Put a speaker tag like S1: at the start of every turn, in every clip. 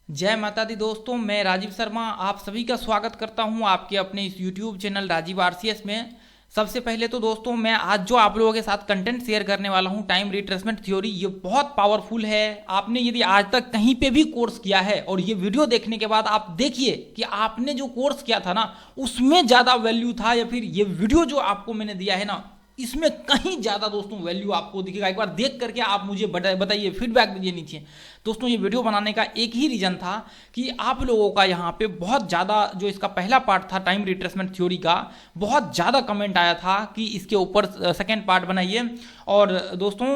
S1: जय माता दी दोस्तों, मैं राजीव शर्मा आप सभी का स्वागत करता हूं आपके अपने इस YouTube चैनल राजीव आरसीएस में। सबसे पहले तो दोस्तों मैं आज जो आप लोगों के साथ कंटेंट शेयर करने वाला हूं टाइम रिट्रेसमेंट थ्योरी, ये बहुत पावरफुल है। आपने यदि आज तक कहीं पे भी कोर्स किया है और ये वीडियो देखने के बाद आप देखिए कि आपने जो कोर्स किया था ना उसमें ज़्यादा वैल्यू था, या फिर ये वीडियो जो आपको मैंने दिया है ना इसमें कहीं ज़्यादा दोस्तों वैल्यू आपको दिखेगा। एक बार देख करके आप मुझे बताइए, फीडबैक दीजिए नीचे। दोस्तों ये वीडियो बनाने का एक ही रीज़न था कि आप लोगों का यहाँ पे बहुत ज़्यादा जो इसका पहला पार्ट था टाइम रिट्रेसमेंट थ्योरी का, बहुत ज़्यादा कमेंट आया था कि इसके ऊपर सेकेंड पार्ट बनाइए। और दोस्तों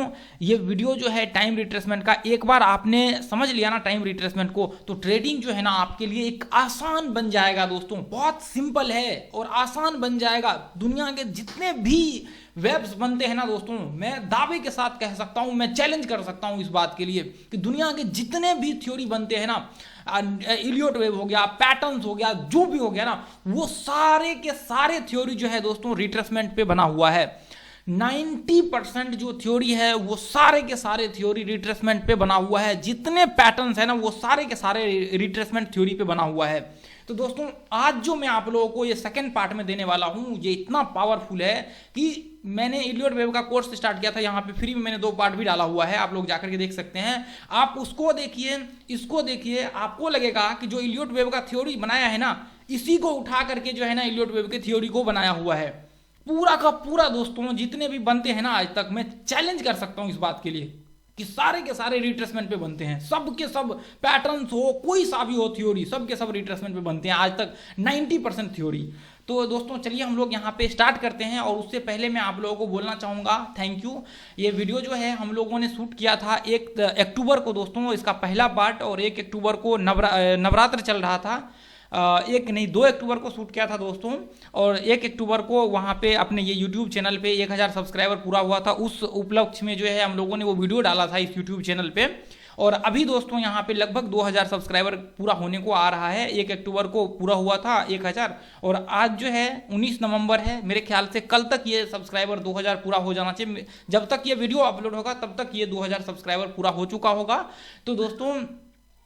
S1: ये वीडियो जो है टाइम रिट्रेसमेंट का, एक बार आपने समझ लिया ना टाइम रिट्रेसमेंट को, तो ट्रेडिंग जो है ना आपके लिए एक आसान बन जाएगा। दोस्तों बहुत सिंपल है और आसान बन जाएगा। दुनिया के जितने भी वेब्स बनते हैं ना दोस्तों, मैं दावे के साथ कह सकता हूं, मैं चैलेंज कर सकता हूं इस बात के लिए कि दुनिया के जितने भी थ्योरी बनते हैं ना, इलियट वेव हो गया, पैटर्न्स हो गया, जो भी हो गया ना, वो सारे के सारे थ्योरी जो है दोस्तों रिट्रेसमेंट पे बना हुआ है। 90% जो थ्योरी है वो सारे के सारे थ्योरी रिट्रेसमेंट पे बना हुआ है। जितने पैटर्न्स है ना वो सारे के सारे रिट्रेसमेंट थ्योरी पे बना हुआ है। तो दोस्तों आज जो मैं आप लोगों को ये सेकंड पार्ट में देने वाला हूं, ये इतना पावरफुल है कि मैंने इलियट वेव का कोर्स स्टार्ट किया था, यहाँ पे फ्री में मैंने 2 पार्ट भी डाला हुआ है, आप लोग जाकर के देख सकते हैं। आप उसको देखिए, इसको देखिए, आपको लगेगा कि जो इलियट वेव का थ्योरी बनाया है ना, इसी को उठा करके जो है ना इलियट वेव के थ्योरी को बनाया हुआ है। पूरा का पूरा दोस्तों जितने भी बनते हैं ना आज तक, मैं चैलेंज कर सकता हूं इस बात के लिए कि सारे के सारे रिट्रेसमेंट पे बनते हैं। सब के सब पैटर्न्स हो, कोई सा भी हो थ्योरी, सब के सब रिट्रेसमेंट पे बनते हैं आज तक 90% थ्योरी। तो दोस्तों चलिए हम लोग यहाँ पे स्टार्ट करते हैं। और उससे पहले मैं आप लोगों को बोलना चाहूँगा थैंक यू। ये वीडियो जो है हम लोगों ने शूट किया था 1 अक्टूबर को दोस्तों, इसका पहला पार्ट, और 1 अक्टूबर को नवरात्र चल रहा था। 2 अक्टूबर को शूट किया था दोस्तों, और 1 अक्टूबर को वहाँ पे अपने ये यूट्यूब चैनल पे 1000 सब्सक्राइबर पूरा हुआ था। उस उपलक्ष्य में जो है हम लोगों ने वो वीडियो डाला था इस यूट्यूब चैनल पे। और अभी दोस्तों यहाँ पे लगभग 2000 सब्सक्राइबर पूरा होने को आ रहा है। 1 अक्टूबर को पूरा हुआ था 1000, और आज जो है 19 नवंबर है। मेरे ख्याल से कल तक ये सब्सक्राइबर 2000 पूरा हो जाना चाहिए। जब तक ये वीडियो अपलोड होगा तब तक ये 2000 सब्सक्राइबर पूरा हो चुका होगा। तो दोस्तों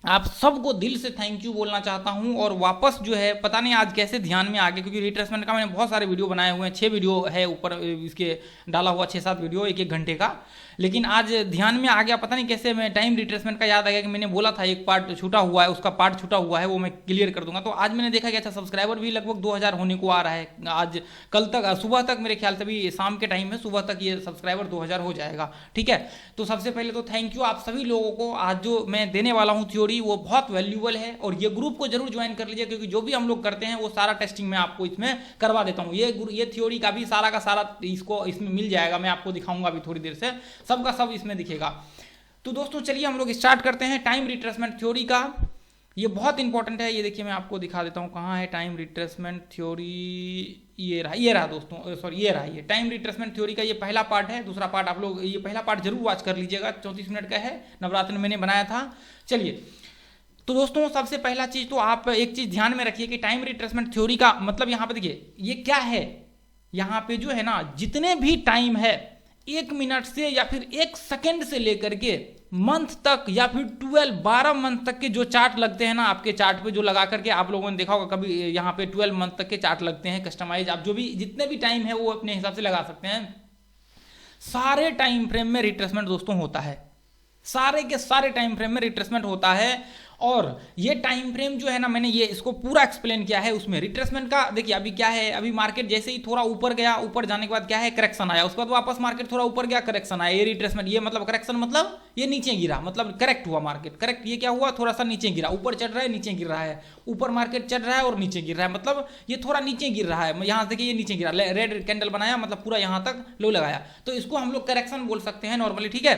S1: आप सबको दिल से थैंक यू बोलना चाहता हूं। और वापस जो है पता नहीं आज कैसे ध्यान में आ गया, क्योंकि रिट्रेसमेंट का मैंने बहुत सारे वीडियो बनाए हुए हैं, 6 वीडियो है ऊपर इसके डाला हुआ, 6-7 वीडियो 1-1 घंटे का। लेकिन आज ध्यान में आ गया, पता नहीं कैसे, मैं टाइम रिट्रेसमेंट का याद आ गया कि मैंने बोला था एक पार्ट छूटा हुआ है, उसका पार्ट छूटा हुआ है, वो मैं क्लियर कर दूंगा। तो आज मैंने देखा कि अच्छा सब्सक्राइबर भी लगभग 2000 होने को आ रहा है। आज कल तक सुबह तक, मेरे ख्याल से भी शाम के टाइम में सुबह तक ये सब्सक्राइबर 2000 हो जाएगा। ठीक है, तो सबसे पहले तो थैंक यू आप सभी लोगों को। आज जो मैं देने वाला हूँ थ्योरी वो बहुत वैल्यूबल है, और ये ग्रुप को जरूर ज्वाइन कर लीजिए, क्योंकि जो भी हम लोग करते हैं वो सारा टेस्टिंग मैं आपको इसमें करवा देता हूँ। ये थ्योरी का भी सारा का सारा इसमें मिल जाएगा, मैं आपको दिखाऊंगा अभी थोड़ी देर से, सबका सब इसमें दिखेगा। तो दोस्तों चलिए हम लोग स्टार्ट करते हैं टाइम रिट्रेसमेंट थ्योरी का। ये बहुत इंपॉर्टेंट है, ये देखिए मैं आपको दिखा देता हूँ कहाँ है टाइम रिट्रेसमेंट थ्योरी। ये रहा दोस्तों, सॉरी ये रहा, ये टाइम रिट्रेसमेंट थ्योरी का ये पहला पार्ट है। दूसरा पार्ट आप लोग ये पहला पार्ट जरूर वॉच कर लीजिएगा, 34 मिनट का है, नवरात्र में मैंने बनाया था। चलिए तो दोस्तों सबसे पहला चीज तो आप एक चीज ध्यान में रखिए कि टाइम रिट्रेसमेंट थ्योरी का मतलब यहाँ पे देखिए ये क्या है। यहाँ पे जो है ना जितने भी टाइम है 1 मिनट से या फिर 1 सेकेंड से लेकर के मंथ तक, या फिर 12 मंथ तक के जो चार्ट लगते हैं ना आपके चार्ट पे, जो लगा करके आप लोगों ने देखा होगा कभी, यहाँ पे 12 मंथ तक के चार्ट लगते हैं कस्टमाइज। आप जो भी जितने भी टाइम है वो अपने हिसाब से लगा सकते हैं। सारे टाइम फ्रेम में रिट्रेसमेंट दोस्तों होता है, सारे के सारे टाइम फ्रेम में रिट्रेसमेंट होता है। और ये टाइम फ्रेम जो है ना, मैंने ये इसको पूरा एक्सप्लेन किया है उसमें। रिट्रेसमेंट का देखिए अभी क्या है, अभी मार्केट जैसे ही थोड़ा ऊपर गया, ऊपर जाने के बाद क्या है, करेक्शन आया, उसके बाद वापस मार्केट थोड़ा ऊपर गया, करेक्शन आया। ये रिट्रेसमेंट, ये मतलब करेक्शन मतलब ये नीचे गिरा, मतलब करेक्ट हुआ मार्केट, करेक्ट ये क्या हुआ, थोड़ा सा नीचे गिरा, ऊपर चढ़ रहा है नीचे गिर रहा है, ऊपर मार्केट चढ़ रहा है और नीचे गिर रहा है, मतलब ये थोड़ा नीचे गिर रहा है। यहाँ देखिए ये नीचे गिरा, रेड कैंडल बनाया, मतलब पूरा यहाँ तक लो लगाया, तो इसको हम लोग करेक्शन बोल सकते हैं नॉर्मली। ठीक है,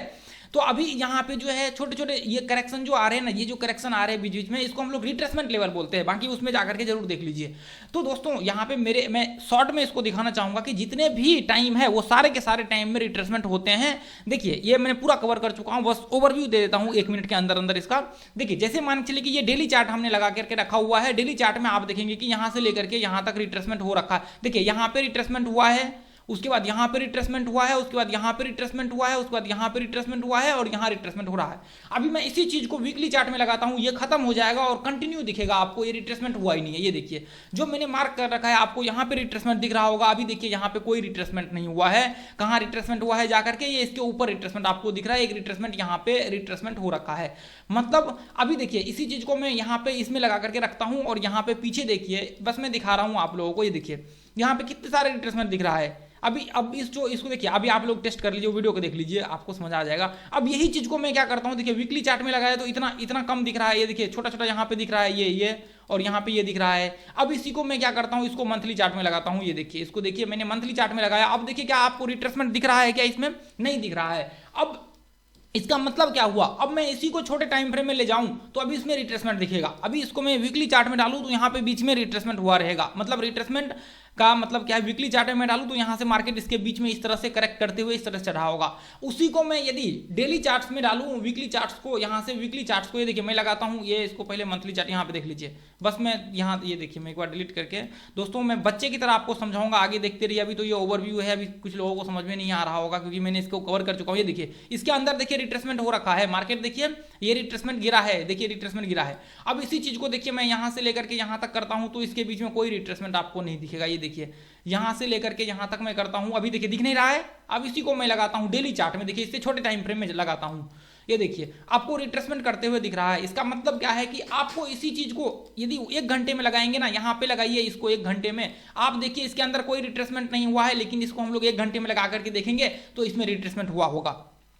S1: तो अभी यहाँ पे जो है छोटे छोटे ये करेक्शन जो आ रहे हैं ना, ये जो करेक्शन आ रहे हैं बीच बीच में, इसको हम लोग रिट्रेसमेंट लेवल बोलते हैं। बाकी उसमें जाकर के जरूर देख लीजिए। तो दोस्तों यहाँ पे मैं शॉर्ट में इसको दिखाना चाहूंगा कि जितने भी टाइम है वो सारे के सारे टाइम में रिट्रेसमेंट होते हैं। देखिए ये मैंने पूरा कवर कर चुका हूँ, बस ओवरव्यू दे देता हूँ 1 मिनट के अंदर अंदर इसका। देखिए जैसे मान चलिए कि ये डेली चार्ट हमने लगा करके रखा हुआ है। डेली चार्ट में आप देखेंगे कि यहाँ से लेकर के यहाँ तक रिट्रेसमेंट हो रखा है। देखिए यहाँ पे रिट्रेसमेंट हुआ है, उसके बाद यहाँ पे रिट्रेसमेंट हुआ है, उसके बाद यहाँ पे रिट्रेसमेंट हुआ है, उसके बाद यहाँ पे रिट्रेसमेंट हुआ है और यहाँ रिट्रेसमेंट हो रहा है। अभी मैं इसी चीज को वीकली चार्ट में लगाता हूँ, ये खत्म हो जाएगा और कंटिन्यू दिखेगा आपको, ये रिट्रेसमेंट हुआ ही नहीं है। ये देखिए जो मैंने मार्क कर रखा है आपको यहाँ पे रिट्रेसमेंट दिख रहा होगा, अभी देखिए यहाँ पे कोई रिट्रेसमेंट नहीं हुआ है। कहाँ रिट्रेसमेंट हुआ है जाकर के, ये इसके ऊपर रिट्रेसमेंट आपको दिख रहा है, एक रिट्रेसमेंट यहाँ पे रिट्रेसमेंट हो रखा है। मतलब अभी देखिए इसी चीज को मैं यहाँ पे इसमें लगा करके रखता हूँ और यहाँ पे पीछे देखिए, बस मैं दिखा रहा हूँ आप लोगों को, ये देखिए यहाँ पे कितने सारे रिट्रेसमेंट दिख रहा है। अब इसको देखिए, अभी आप लोग टेस्ट कर लीजिए, वीडियो को देख लीजिए, आपको समझ आ जाएगा। अब यही चीज को मैं क्या करता हूँ, देखिए वीकली चार्ट में लगाया तो इतना इतना कम दिख रहा है, ये देखिए छोटा छोटा यहाँ पे दिख रहा है, ये और यहाँ पे ये दिख रहा है। अब इसी को मैं क्या करता हूँ, इसको मंथली चार्ट में लगाता हूँ, ये देखिए इसको देखिए मैंने मंथली चार्ट में लगाया। अब देखिए क्या आपको रिट्रेसमेंट दिख रहा है क्या, इसमें नहीं दिख रहा है। अब इसका मतलब क्या हुआ, अब मैं इसी को छोटे टाइम फ्रेम में ले जाऊं तो अभी इसमें रिट्रेसमेंट दिखेगा। अभी इसको मैं वीकली चार्ट में डालूं तो यहाँ पे बीच में रिट्रेसमेंट हुआ रहेगा। मतलब रिट्रेसमेंट का मतलब क्या है, वीकली चार्ट में डालूं तो यहाँ से मार्केट इसके बीच में इस तरह से करेक्ट करते हुए इस तरह से चढ़ा होगा। उसी को मैं यदि डेली चार्ट्स में डालूं, वीकली चार्ट्स को, यहाँ से वीकली चार्ट्स को, ये देखिए मैं लगाता हूँ, ये इसको पहले मंथली चार्ट यहाँ पे देख लीजिए, बस मैं यहाँ ये देखिए मैं एक बार डिलीट करके, दोस्तों मैं बच्चे की तरह आपको समझाऊंगा, आगे देखते रहिए। अभी तो ये ओवरव्यू है, अभी कुछ लोगों को समझ में नहीं आ रहा होगा क्योंकि मैंने इसको कवर कर चुका हूँ। ये देखिए इसके अंदर देखिए रिट्रेसमेंट हो रखा है, मार्केट देखिए ये रिट्रेसमेंट गिरा है, देखिए रिट्रेसमेंट गिरा है। अब इसी चीज को देखिए मैं यहाँ से लेकर के यहाँ तक करता हूँ तो इसके बीच में कोई रिट्रेसमेंट आपको नहीं दिखेगा। ये देखिए यहाँ से लेकर के यहाँ तक मैं करता हूँ, अभी देखिए दिख नहीं रहा है। अब इसी को मैं लगाता हूँ डेली चार्ट में, देखिए इससे छोटे टाइम फ्रेम में लगाता हूँ, ये देखिए आपको रिट्रेसमेंट करते हुए दिख रहा है। इसका मतलब क्या है कि आपको इसी चीज को यदि 1 घंटे में लगाएंगे ना, यहाँ पे लगाइए इसको 1 घंटे में, आप देखिए इसके अंदर कोई रिट्रेसमेंट नहीं हुआ है, लेकिन इसको हम लोग 1 घंटे में लगा करके देखेंगे तो इसमें रिट्रेसमेंट हुआ होगा।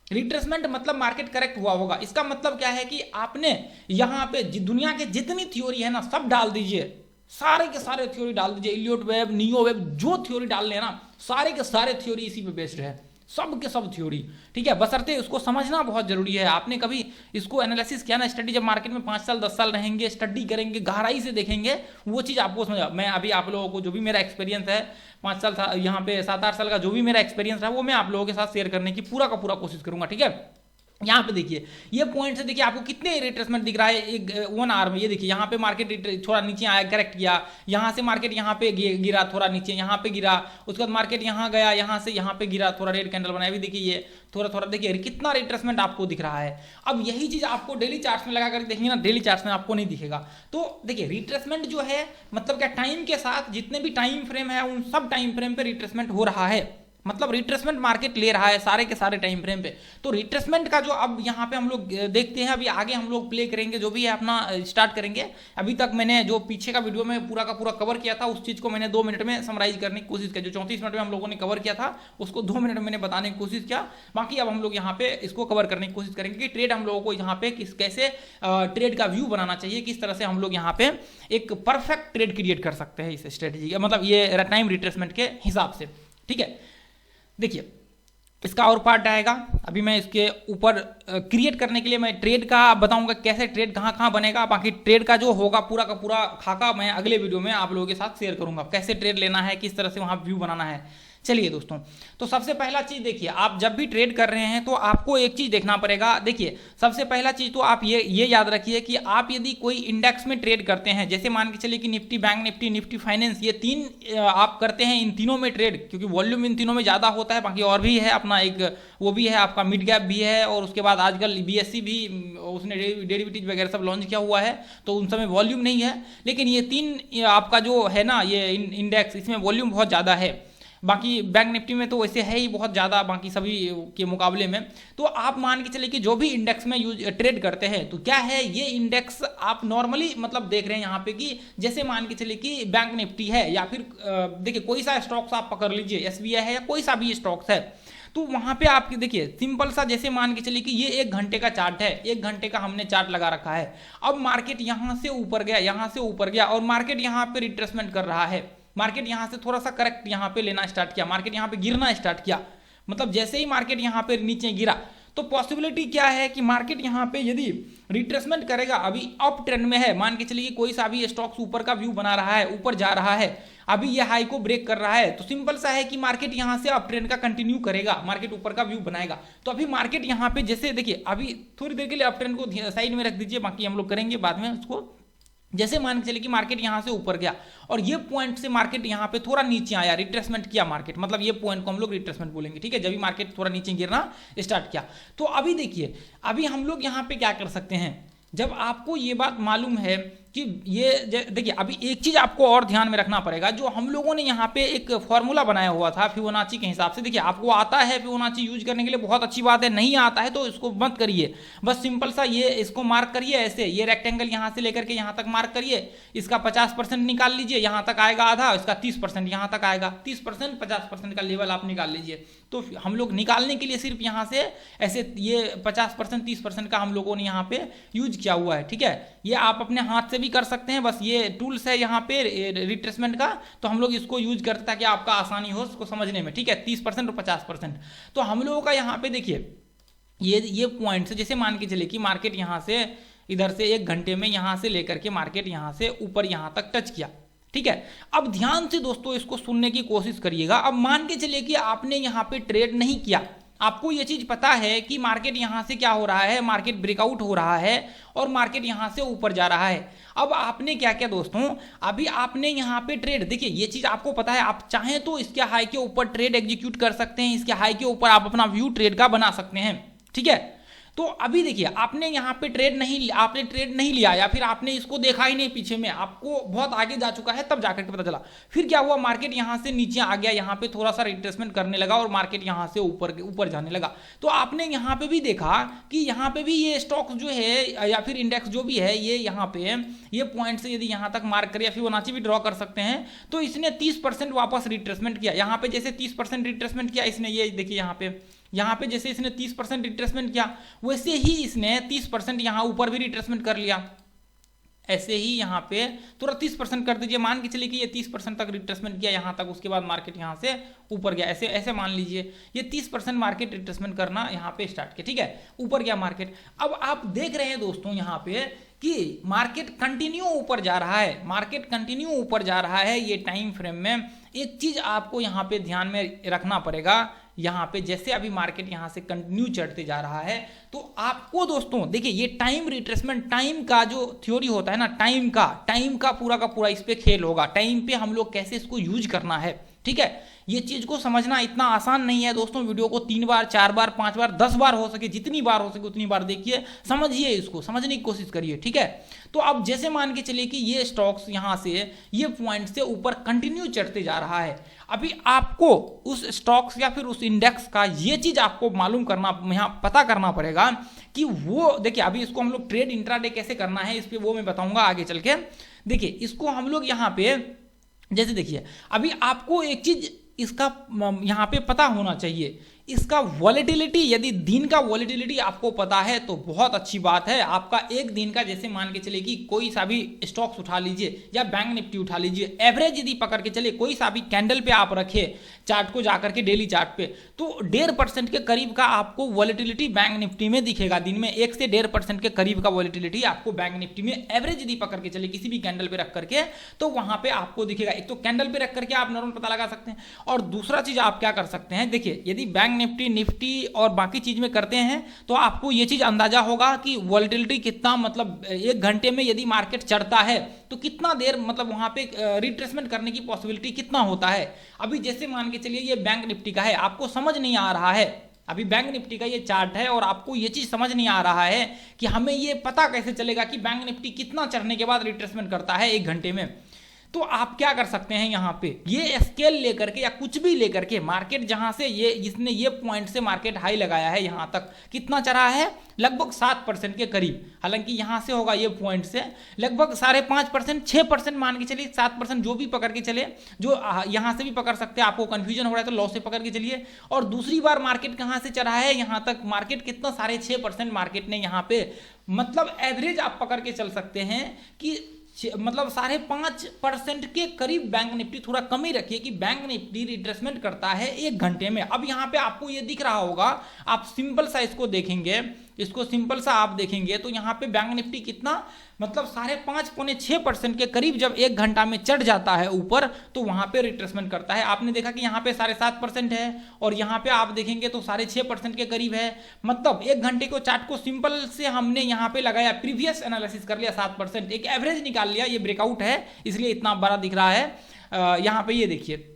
S1: रिट्रेसमेंट मतलब मार्केट करेक्ट हुआ होगा। इसका मतलब क्या है कि आपने यहाँ पे दुनिया के जितनी थ्योरी है ना सब डाल दीजिए, सारे के सारे थ्योरी डाल दीजिए, इलियट वेब, नियो वेब, जो थ्योरी डाल लेना सारे के सारे थ्योरी इसी पे बेस्ड है, सब के सब थ्योरी, ठीक है। बशर्ते उसको समझना बहुत जरूरी है। आपने कभी इसको एनालिसिस किया ना, स्टडी जब मार्केट में 5 साल 10 साल रहेंगे, स्टडी करेंगे, गहराई से देखेंगे, वो चीज़ आपको समझ। मैं अभी आप लोगों को जो भी मेरा एक्सपीरियंस है 5 साल था, यहाँ पे 7-8 साल का जो भी मेरा एक्सपीरियंस रहा वो मैं आप लोगों के साथ शेयर करने की पूरा का पूरा कोशिश करूंगा, ठीक है। यहाँ पे देखिए ये पॉइंट से देखिए आपको कितने रिट्रेसमेंट दिख रहा है एक 1 आवर में। ये देखिए यहाँ पे मार्केट थोड़ा नीचे आया, करेक्ट किया, यहाँ से मार्केट यहाँ पे गिरा, थोड़ा नीचे यहाँ पे गिरा, उसके बाद मार्केट यहाँ गया, यहाँ से यहाँ पे गिरा, थोड़ा रेड कैंडल बनाया। भी देखिए ये थोड़ा थोड़ा देखिए कितना रिट्रेसमेंट आपको दिख रहा है। अब यही चीज आपको डेली चार्ट्स में लगा कर देखेंगे ना, डेली चार्ट्स में आपको नहीं दिखेगा। तो देखिए रिट्रेसमेंट जो है मतलब क्या, टाइम के साथ जितने भी टाइम फ्रेम है उन सब टाइम फ्रेम पे रिट्रेसमेंट हो रहा है। मतलब रिट्रेसमेंट मार्केट ले रहा है सारे के सारे टाइम फ्रेम पे। तो रिट्रेसमेंट का जो अब यहाँ पे हम लोग देखते हैं, अभी आगे हम लोग प्ले करेंगे, जो भी है अपना स्टार्ट करेंगे। अभी तक मैंने जो पीछे का वीडियो में पूरा का पूरा कवर किया था उस चीज को मैंने 2 मिनट में समराइज करने की कोशिश की। जो 34 मिनट में हम लोगों ने कवर किया था उसको 2 मिनट में मैंने बताने की कोशिश किया। बाकी अब हम लोग यहाँ पे इसको कवर करने की कोशिश करेंगे कि ट्रेड हम लोगों को यहाँ पे कैसे ट्रेड का व्यू बनाना चाहिए, किस तरह से हम लोग यहाँ पे एक परफेक्ट ट्रेड क्रिएट कर सकते हैं इस स्ट्रेटेजी का, मतलब ये टाइम रिट्रेसमेंट के हिसाब से, ठीक है। देखिए इसका और पार्ट आएगा, अभी मैं इसके ऊपर क्रिएट करने के लिए मैं ट्रेड का बताऊंगा, कैसे ट्रेड कहाँ कहाँ बनेगा। बाकी ट्रेड का जो होगा पूरा का पूरा खाका मैं अगले वीडियो में आप लोगों के साथ शेयर करूंगा, कैसे ट्रेड लेना है, किस तरह से वहाँ व्यू बनाना है। चलिए दोस्तों, तो सबसे पहला चीज देखिए, आप जब भी ट्रेड कर रहे हैं तो आपको एक चीज देखना पड़ेगा। देखिए सबसे पहला चीज तो आप ये याद रखिए कि आप यदि कोई इंडेक्स में ट्रेड करते हैं, जैसे मान के चलिए कि Nifty bank Nifty, Nifty finance, ये 3 आप करते हैं, इन तीनों में ट्रेड, क्योंकि वॉल्यूम इन तीनों में ज्यादा होता है। बाकी और भी है अपना एक वो भी है आपका मिड गैप भी है, और उसके बाद आजकल BSE भी उसने डेरिवेटिव वगैरह सब लॉन्च किया हुआ है, तो उन सब में वॉल्यूम नहीं है। लेकिन ये 3 आपका जो है ना ये इंडेक्स, इसमें वॉल्यूम बहुत ज़्यादा है। बाकी बैंक निफ्टी में तो वैसे है ही बहुत ज़्यादा बाकी सभी के मुकाबले में। तो आप मान के चलिए कि जो भी इंडेक्स में ट्रेड करते हैं तो क्या है, ये इंडेक्स आप नॉर्मली मतलब देख रहे हैं यहाँ पे कि जैसे मान के चलिए कि बैंक निफ्टी है, या फिर देखिए कोई सा स्टॉक्स आप पकड़ लीजिए, SBI है या कोई सा भी स्टॉक्स है, तो वहां पे आप देखिए सिंपल सा जैसे मान के चलिए कि ये 1 घंटे का चार्ट है, 1 घंटे का हमने चार्ट लगा रखा है। अब मार्केट यहां से ऊपर गया, यहां से ऊपर गया, और मार्केट यहां पे रिट्रेसमेंट कर रहा है। मार्केट यहां से थोड़ा सा करेक्ट यहां पे लेना स्टार्ट किया, मार्केट यहां पे गिरना स्टार्ट किया। मतलब जैसे ही मार्केट यहां पे नीचे गिरा तो पॉसिबिलिटी क्या है कि मार्केट यहां पे यदि रिट्रेसमेंट करेगा, अभी अप ट्रेंड में है, मान के चलिए कोई सा भी स्टॉक्स ऊपर का व्यू बना रहा है, ऊपर जा रहा है, अभी ये हाई को ब्रेक कर रहा है, तो सिंपल सा है कि मार्केट यहां से अप ट्रेंड का कंटिन्यू करेगा, मार्केट ऊपर का व्यू बनाएगा। तो अभी मार्केट यहां पे जैसे देखिए, अभी थोड़ी देर के लिए अप ट्रेंड को साइड में रख दीजिए, बाकी हम लोग करेंगे बाद में उसको जैसे मान के चले कि मार्केट यहां से ऊपर गया और ये पॉइंट से मार्केट यहां पे थोड़ा नीचे आया, रिट्रेसमेंट किया मार्केट, मतलब ये पॉइंट को हम लोग रिट्रेसमेंट बोलेंगे, ठीक है, जब भी मार्केट थोड़ा नीचे गिरना स्टार्ट किया। तो अभी देखिए, अभी हम लोग यहां पे क्या कर सकते हैं, जब आपको ये बात मालूम है कि ये देखिए, अभी एक चीज आपको और ध्यान में रखना पड़ेगा, जो हम लोगों ने यहाँ पे एक फॉर्मूला बनाया हुआ था फिबोनाची के हिसाब से। देखिए, आपको आता है फिबोनाची यूज करने के लिए, बहुत अच्छी बात है, नहीं आता है तो इसको मत करिए, बस सिंपल सा ये इसको मार्क करिए ऐसे, ये रेक्टेंगल यहाँ से लेकर के यहाँ तक मार्क करिए, इसका 50% निकाल लीजिए, यहाँ तक आएगा आधा, इसका 30% यहाँ तक आएगा, 30% 50% का लेवल आप निकाल लीजिए। तो हम लोग निकालने के लिए सिर्फ यहाँ से ऐसे ये 50% 30% का हम लोगों ने यहाँ पे यूज किया हुआ है, ठीक है। ये आप अपने हाथ से भी कर सकते हैं, बस ये टूल्स है यहाँ पे रिट्रेसमेंट का, तो हम लोग इसको यूज करते ताकि आपका आसानी हो इसको समझने में, ठीक है। 30% और 50%। तो हम लोगों का यहाँ पे देखिए ये पॉइंट से, जैसे मान के चले कि मार्केट यहाँ से इधर से 1 घंटे में यहाँ से लेकर के मार्केट यहाँ से ऊपर यहाँ तक टच किया, ठीक है। अब ध्यान से दोस्तों इसको सुनने की कोशिश करिएगा। अब मान के चलिए कि आपने यहाँ पे ट्रेड नहीं किया, आपको ये चीज पता है कि मार्केट यहां से क्या हो रहा है, मार्केट ब्रेकआउट हो रहा है और मार्केट यहां से ऊपर जा रहा है। अब आपने क्या किया दोस्तों, अभी आपने यहां पे ट्रेड, देखिए ये चीज आपको पता है, आप चाहें तो इसके हाई के ऊपर ट्रेड एग्जीक्यूट कर सकते हैं, इसके हाई के ऊपर आप अपना व्यू ट्रेड का बना सकते हैं, ठीक है। तो अभी देखिए, आपने यहाँ पे ट्रेड नहीं लिया या फिर आपने इसको देखा ही नहीं पीछे में, आपको बहुत आगे जा चुका है तब जाकर के पता चला। फिर क्या हुआ, मार्केट यहाँ से नीचे आ गया, यहाँ पे थोड़ा सा रिट्रेसमेंट करने लगा और मार्केट यहाँ से ऊपर जाने लगा। तो आपने यहाँ पे भी देखा कि यहाँ पे भी ये स्टॉक्स जो है या फिर इंडेक्स जो भी है, ये यहाँ पे ये पॉइंट से यदि यहाँ तक मार्क करे या फिबोनाची भी ड्रॉ कर सकते हैं, तो इसने 30% वापस रिट्रेसमेंट किया। यहाँ पे जैसे 30% रिट्रेसमेंट किया इसने, ये देखिए यहाँ पे जैसे इसने 30% रिट्रेसमेंट किया, वैसे ही इसने 30% यहाँ ऊपर भी रिट्रेसमेंट कर लिया। ऐसे ही यहाँ पे थोड़ा 30% कर दीजिए, मान के चलिए कि ये 30% तक रिट्रेसमेंट किया यहाँ तक, उसके बाद मार्केट यहाँ से ऊपर गया, ऐसे मान लीजिए ये 30% मार्केट रिट्रेसमेंट करना यहाँ पे स्टार्ट किया, ठीक है, ऊपर गया मार्केट। अब आप देख रहे हैं दोस्तों यहाँ पे कि मार्केट कंटिन्यू ऊपर जा रहा है, मार्केट कंटिन्यू ऊपर जा रहा है। ये टाइम फ्रेम में एक चीज आपको यहाँ पे ध्यान में रखना पड़ेगा, यहाँ पे जैसे अभी मार्केट यहाँ से कंटिन्यू चढ़ते जा रहा है, तो आपको दोस्तों देखिए ये टाइम रिट्रेसमेंट, टाइम का जो थ्योरी होता है ना, टाइम का पूरा इस पे खेल होगा, टाइम पे हम लोग कैसे इसको यूज करना है, ठीक है। ये चीज को समझना इतना आसान नहीं है दोस्तों। वीडियो को 3 बार 4 बार 5 बार 10 बार हो सके, जितनी बार हो सके उतनी बार देखिए, समझिए, इसको समझने की कोशिश करिए, ठीक है। तो अब जैसे मान के चलिए कि ये स्टॉक्स यहाँ से ये पॉइंट से ऊपर कंटिन्यू चढ़ते जा रहा है, अभी आपको उस स्टॉक्स या फिर उस इंडेक्स का ये चीज आपको मालूम करना, यहाँ पता करना पड़ेगा कि वो, देखिए अभी इसको हम लोग ट्रेड इंट्राडे कैसे करना है, इस पे वो मैं बताऊंगा आगे चल के। देखिए इसको हम लोग यहाँ पे जैसे देखिए, अभी आपको एक चीज इसका यहाँ पे पता होना चाहिए, इसका वॉलेटिलिटी, यदि दिन का वॉलेटिलिटी आपको पता है तो बहुत अच्छी बात है। आपका एक दिन का, जैसे मान के चले कि कोई सा भी स्टॉक्स उठा लीजिए या बैंक निफ्टी उठा लीजिए, एवरेज यदि पकड़ के चले, कोई सा भी कैंडल पे आप रखे चार्ट को जाकर के डेली चार्ट पे, तो 1.5% के करीब का आपको वॉलेटिलिटी बैंक निफ्टी में दिखेगा। दिन में 1 से 1.5% के करीब का वॉलेटिलिटी आपको बैंक निफ्टी में एवरेज यदि पकड़ के चले किसी भी कैंडल पे रख करके, तो वहां पे आपको दिखेगा। एक तो कैंडल पे रख करके आप नॉर्मल पता लगा सकते हैं, और दूसरा चीज आप क्या कर सकते हैं, देखिए यदि बैंक निफ्टी और बाकी चीज में करते हैं तो आपको ये चीज अंदाजा होगा कि वॉलेटिलिटी कितना, मतलब 1 घंटे में यदि मार्केट चढ़ता है तो कितना देर, मतलब वहां पे रिट्रेसमेंट करने की पॉसिबिलिटी कितना होता है। अभी जैसे मान के चलिए ये बैंक निफ्टी का है, आपको समझ नहीं आ रहा है, अभी बैंक निफ्टी का ये चार्ट है और आपको ये चीज समझ नहीं आ रहा है कि हमें ये पता कैसे चलेगा कि बैंक निफ्टी कितना चढ़ने के बाद रिट्रेसमेंट करता है 1 घंटे में। तो आप क्या कर सकते हैं, यहाँ पे ये स्केल लेकर के या कुछ भी लेकर के, मार्केट जहां से ये इसने ये पॉइंट से मार्केट हाई लगाया है, यहाँ तक कितना चढ़ा है, लगभग 7% के करीब। हालांकि यहाँ से होगा ये पॉइंट से लगभग 5.5%, 6% मान के चलिए, 7% जो भी पकड़ के चले, जो यहाँ से भी पकड़ सकते हैं। आपको कंफ्यूजन हो रहा है तो लॉस से पकड़ के चलिए। और दूसरी बार मार्केट कहाँ से चढ़ा है, यहाँ तक मार्केट कितना, 6.5% मार्केट ने यहाँ पे, मतलब एवरेज आप पकड़ के चल सकते हैं कि मतलब 5.5% के करीब बैंक निफ्टी, थोड़ा कम ही रखिए कि बैंक निफ्टी रिट्रेसमेंट करता है 1 घंटे में। अब यहाँ पे आपको ये दिख रहा होगा, आप सिंपल सा इसको देखेंगे इसको सिंपल सा आप देखेंगे तो यहाँ पे बैंक निफ्टी कितना मतलब 5.5 पौने 6% के करीब जब 1 घंटा में चढ़ जाता है ऊपर तो वहां पे रिट्रेसमेंट करता है। आपने देखा कि यहाँ पे 7.5% है और यहाँ पे आप देखेंगे तो 6.5% के करीब है। मतलब 1 घंटे को चार्ट को सिंपल से हमने यहाँ पे लगाया, प्रीवियस एनालिसिस कर लिया 7%, एक एवरेज निकाल लिया, ये ब्रेकआउट है इसलिए इतना बड़ा दिख रहा है। यहाँ पे ये देखिए,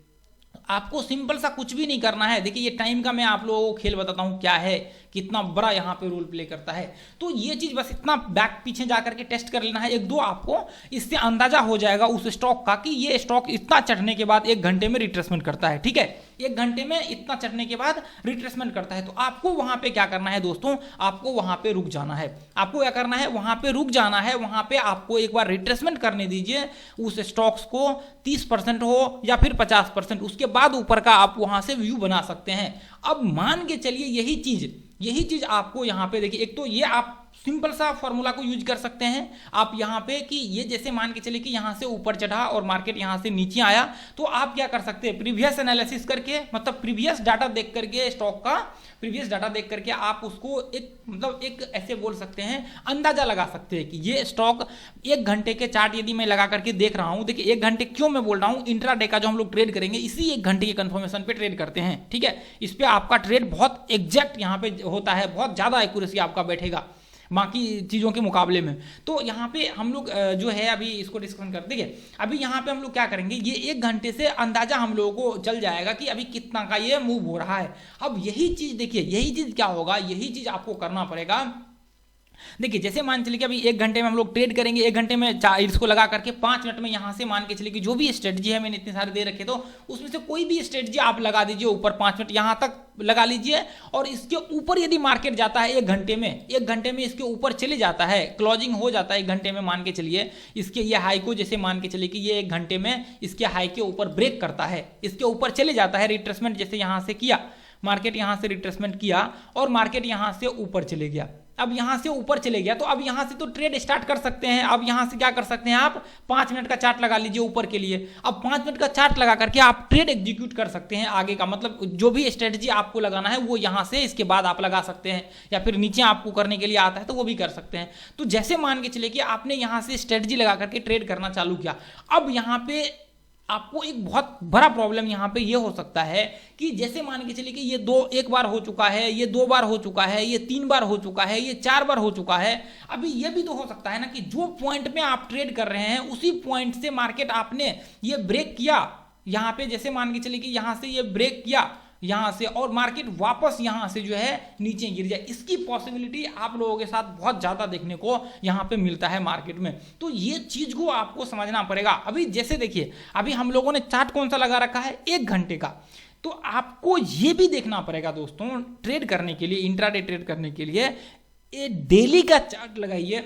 S1: आपको सिंपल सा कुछ भी नहीं करना है। देखिए ये टाइम का मैं आप लोगों को खेल बताता हूं क्या है, कितना बड़ा यहाँ पे रोल प्ले करता है। तो ये चीज बस इतना बैक पीछे जाकर के टेस्ट कर लेना है, एक दो आपको इससे अंदाजा हो जाएगा उस स्टॉक का कि ये स्टॉक इतना चढ़ने के बाद 1 घंटे में रिट्रेसमेंट करता है। ठीक है, 1 घंटे में इतना चढ़ने के बाद रिट्रेसमेंट करता है। तो आपको वहां पे क्या करना है दोस्तों, आपको वहां पे रुक जाना है। आपको क्या करना है, वहां पे रुक जाना है। वहां पे आपको एक बार रिट्रेसमेंट करने दीजिए उस स्टॉक्स को, 30% हो या फिर 50%, उसके बाद ऊपर का आप वहां से व्यू बना सकते हैं। अब मान के चलिए यही चीज आपको यहाँ पे देखिए, एक तो ये आप सिंपल सा फॉर्मूला को यूज कर सकते हैं आप यहाँ पे कि ये जैसे मान के चले कि यहाँ से ऊपर चढ़ा और मार्केट यहाँ से नीचे आया तो आप क्या कर सकते हैं, प्रीवियस एनालिसिस करके, मतलब प्रीवियस डाटा देख करके, स्टॉक का प्रीवियस डाटा देख करके आप उसको एक ऐसे बोल सकते हैं, अंदाजा लगा सकते हैं कि ये स्टॉक 1 घंटे के चार्ट यदि मैं लगा करके देख रहा हूं। देखिए 1 घंटे क्यों मैं बोल रहा हूं, इंट्राडे का जो हम लोग ट्रेड करेंगे इसी 1 घंटे के कंफर्मेशन पे ट्रेड करते हैं। ठीक है, इस पे आपका ट्रेड बहुत एग्जैक्ट यहाँ पे होता है, बहुत ज्यादा एक्यूरेसी आपका बैठेगा बाकी चीज़ों के मुकाबले में। तो यहाँ पे हम लोग जो है अभी इसको डिस्कशन करते हैं। अभी यहाँ पे हम लोग क्या करेंगे, ये 1 घंटे से अंदाजा हम लोगों को चल जाएगा कि अभी कितना का ये मूव हो रहा है। अब यही चीज़ देखिए, यही चीज़ क्या होगा, यही चीज़ आपको करना पड़ेगा। देखिए जैसे मान चलिए कि अभी 1 घंटे में हम लोग ट्रेड करेंगे, 1 घंटे में इसको लगा करके 5 मिनट में यहाँ से मान के चलिए कि जो भी स्ट्रेटजी है मैंने इतने सारे दे रखे, तो उसमें से कोई भी स्ट्रेटजी आप लगा दीजिए ऊपर, 5 मिनट यहाँ तक लगा लीजिए। और इसके ऊपर यदि मार्केट जाता है 1 घंटे में इसके ऊपर चले जाता है, क्लोजिंग हो जाता है 1 घंटे में, मान के चलिए इसके ये हाई को जैसे मान के चलिए कि ये 1 घंटे में इसके हाई के ऊपर ब्रेक करता है, इसके ऊपर चले जाता है, रिट्रेसमेंट जैसे यहाँ से किया, मार्केट यहाँ से रिट्रेसमेंट किया और मार्केट यहाँ से ऊपर चले गया। अब यहां से ऊपर चले गया तो अब यहां से तो ट्रेड स्टार्ट कर सकते हैं। अब यहां से क्या कर सकते हैं, आप 5 मिनट का चार्ट लगा लीजिए ऊपर के लिए। अब 5 मिनट का चार्ट लगा करके आप ट्रेड एग्जीक्यूट कर सकते हैं आगे का, मतलब जो भी स्ट्रेटजी आपको लगाना है वो यहां से इसके बाद आप लगा सकते हैं, या फिर नीचे आपको करने के लिए आता है तो वो भी कर सकते हैं। तो जैसे मान के चले कि आपने यहां से स्ट्रेटजी लगा करके ट्रेड करना चालू किया, अब यहां पे आपको एक बहुत बड़ा प्रॉब्लम यहाँ पे ये हो सकता है कि जैसे मान के चलिए कि ये 1 बार हो चुका है, ये 2 बार हो चुका है, ये 3 बार हो चुका है, ये 4 बार हो चुका है। अभी ये भी तो हो सकता है ना कि जो पॉइंट में आप ट्रेड कर रहे हैं उसी पॉइंट से मार्केट आपने ये ब्रेक किया, यहाँ पे जैसे मान के चलिए कि यहाँ से ये ब्रेक किया यहाँ से और मार्केट वापस यहाँ से जो है नीचे गिर जाए। इसकी पॉसिबिलिटी आप लोगों के साथ बहुत ज़्यादा देखने को यहाँ पे मिलता है मार्केट में। तो ये चीज़ को आपको समझना पड़ेगा। अभी जैसे देखिए, अभी हम लोगों ने चार्ट कौन सा लगा रखा है, 1 घंटे का। तो आपको ये भी देखना पड़ेगा दोस्तों, ट्रेड करने के लिए, इंट्राडे ट्रेड करने के लिए डेली का चार्ट लगाइए,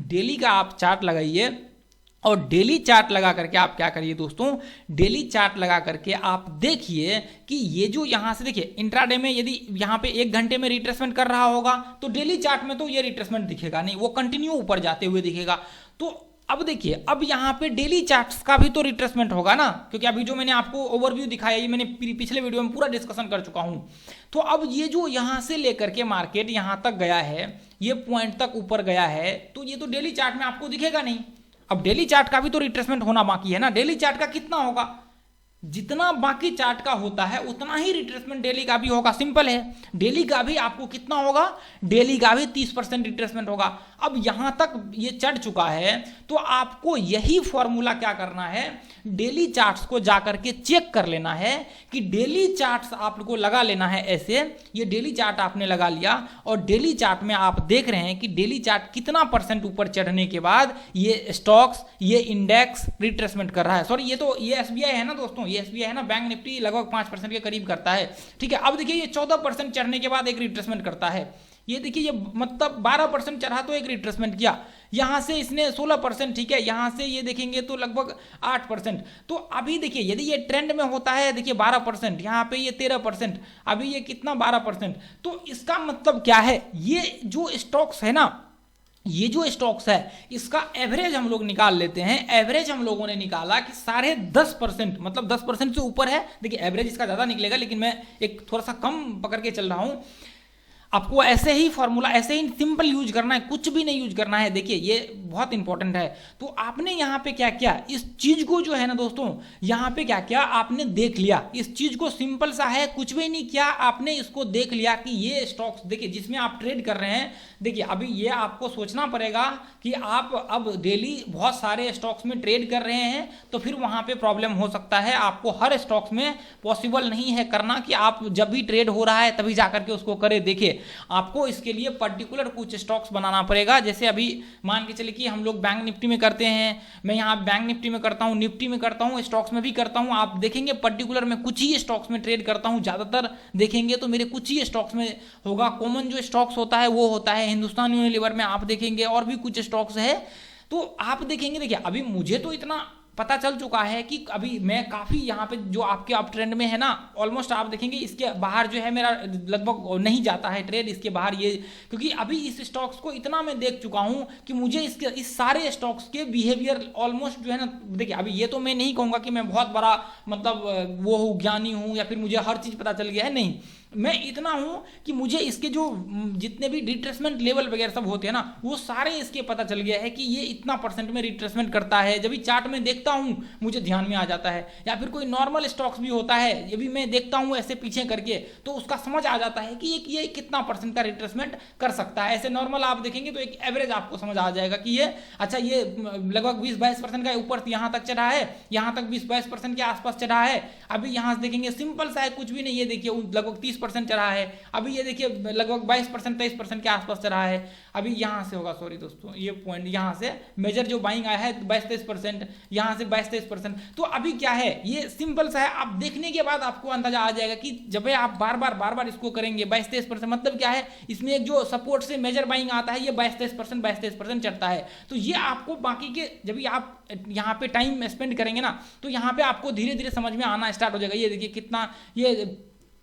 S1: डेली का आप चार्ट लगाइए। और डेली चार्ट लगा करके आप क्या करिए दोस्तों, डेली चार्ट लगा करके आप देखिए कि ये जो यहां से देखिए इंट्राडे में यदि यहां पे 1 घंटे में रिट्रेसमेंट कर रहा होगा तो डेली चार्ट में तो ये रिट्रेसमेंट दिखेगा नहीं, वो कंटिन्यू ऊपर जाते हुए दिखेगा। तो अब देखिए, अब यहाँ पे डेली चार्ट्स का भी तो रिट्रेसमेंट होगा ना, क्योंकि अभी जो मैंने आपको ओवरव्यू दिखाया ये मैंने पिछले वीडियो में पूरा डिस्कशन कर चुका हूँ। तो अब ये जो यहाँ से लेकर के मार्केट यहाँ तक गया है, ये पॉइंट तक ऊपर गया है, तो ये तो डेली चार्ट में आपको दिखेगा नहीं। अब डेली चार्ट का भी तो रिट्रेसमेंट होना बाकी है ना। डेली चार्ट का कितना होगा, जितना बाकी चार्ट का होता है उतना ही रिट्रेसमेंट डेली का भी होगा। सिंपल है, डेली का भी आपको कितना होगा, डेली का भी 30% रिट्रेसमेंट होगा। अब यहां तक ये चढ़ चुका है तो आपको यही फॉर्मूला क्या करना है, डेली चार्ट्स को जाकर के चेक कर लेना है कि डेली चार्ट्स आपको लगा लेना है। ऐसे ये डेली चार्ट आपने लगा लिया और डेली चार्ट में आप देख रहे हैं कि डेली चार्ट कितना % ऊपर चढ़ने के बाद ये स्टॉक्स, ये इंडेक्स रिट्रेसमेंट कर रहा है। सॉरी, ये SBI है ना दोस्तों, ये SBI है ना, बैंक निफ्टी लगभग 5% के करीब करता है। ठीक है, अब देखिए ये 14% चढ़ने के बाद एक रिट्रेसमेंट करता है। ये देखिए ये मतलब 12% चढ़ा तो एक रिट्रेसमेंट किया, यहां से इसने 16%, ठीक है, यहां से ये देखेंगे तो लगभग 8%। तो अभी देखिए यदि ये ट्रेंड में होता है, देखिए 12%, यहां पे ये 13%, अभी ये कितना 12%। तो इसका मतलब क्या है, ये जो स्टॉक्स है ना, ये जो स्टॉक्स है इसका एवरेज हम लोग निकाल लेते हैं। एवरेज हम लोगों ने निकाला कि 10.5%, मतलब 10% से ऊपर है। देखिए एवरेज इसका ज्यादा निकलेगा लेकिन मैं एक थोड़ा सा कम पकड़ के चल रहा हूं। आपको ऐसे ही फॉर्मूला, ऐसे ही सिंपल यूज करना है, कुछ भी नहीं यूज करना है। देखिए ये बहुत इंपॉर्टेंट है। तो आपने यहाँ पे क्या किया, इस चीज को जो है ना दोस्तों, यहाँ पे क्या किया, आपने देख लिया इस चीज को, सिंपल सा है, कुछ भी नहीं किया, आपने इसको देख लिया कि ये स्टॉक्स देखिए जिसमें आप ट्रेड कर रहे हैं। देखिए अभी ये आपको सोचना पड़ेगा कि आप अब डेली बहुत सारे स्टॉक्स में ट्रेड कर रहे हैं, तो फिर वहां पे प्रॉब्लम हो सकता है। आपको हर स्टॉक्स में पॉसिबल नहीं है करना कि आप जब भी ट्रेड हो रहा है तभी जाकर के उसको करें। देखिए आपको इसके लिए पर्टिकुलर कुछ स्टॉक्स बनाना पड़ेगा। जैसे अभी मान के चलिए कि हम लोग बैंक निफ्टी में करते हैं, मैं यहाँ बैंक निफ्टी में करता हूँ, निफ्टी में करता हूँ, स्टॉक्स में भी करता हूँ। आप देखेंगे पर्टिकुलर मैं कुछ ही स्टॉक्स में ट्रेड करता हूँ, ज्यादातर देखेंगे तो मेरे कुछ ही स्टॉक्स में होगा। कॉमन जो स्टॉक्स होता है वो होता है हिंदुस्तान यूनिलीवर में, आप देखेंगे और भी कुछ स्टॉक्स है। तो आप देखेंगे, देखिए अभी मुझे तो इतना पता चल चुका है कि अभी मैं काफ़ी यहाँ पे जो आपके अप ट्रेंड में है ना, ऑलमोस्ट आप देखेंगे इसके बाहर जो है मेरा लगभग नहीं जाता है ट्रेड इसके बाहर, ये क्योंकि अभी इस स्टॉक्स को इतना मैं देख चुका हूँ कि मुझे इसके इस सारे स्टॉक्स के बिहेवियर ऑलमोस्ट जो है ना, देखिए अभी ये तो मैं नहीं कहूँगा कि मैं बहुत बड़ा मतलब वो हूँ, ज्ञानी हूँ या फिर मुझे हर चीज़ पता चल गया है, नहीं। मैं इतना हूं कि मुझे इसके जो जितने भी रिट्रेसमेंट लेवल वगैरह सब होते हैं ना, वो सारे इसके पता चल गया है कि ये इतना परसेंट में रिट्रेसमेंट करता है। जब भी चार्ट में देखता हूं मुझे ध्यान में आ जाता है, या फिर कोई नॉर्मल स्टॉक्स भी होता है, ये भी मैं देखता हूं ऐसे पीछे करके, तो उसका समझ आ जाता है कि ये कितना परसेंट का रिट्रेसमेंट कर सकता है। ऐसे नॉर्मल आप देखेंगे तो एक एवरेज आपको समझ आ जाएगा कि ये अच्छा ये लगभग 20-22% का ऊपर यहाँ तक चढ़ा है, यहाँ तक 20-22% के आसपास चढ़ा है। अभी यहाँ से देखेंगे सिंपल सा है, कुछ भी नहीं, ये देखिए लगभग 30% चढ़ा है। अभी ये देखिए लगभग 22% 23% के आसपास चढ़ा है। अभी यहाँ से होगा, सॉरी दोस्तों, ये पॉइंट यहाँ से मेजर जो बाइंग आया है 22-23%, यहाँ से 22-23%। तो अभी क्या है, ये सिंपल सा है, आप देखने के बाद आपको अंदाजा आ जाएगा कि जब आप बार बार इसको करेंगे 22-23%, मतलब क्या है, इसमें एक जो सपोर्ट से मेजर बाइंग आता है ये 22-23% चढ़ता है। तो ये आपको बाकी के जब आप यहाँ पे टाइम स्पेंड करेंगे ना, तो यहाँ पे आपको धीरे धीरे समझ में आना स्टार्ट हो जाएगा। ये देखिए कितना, ये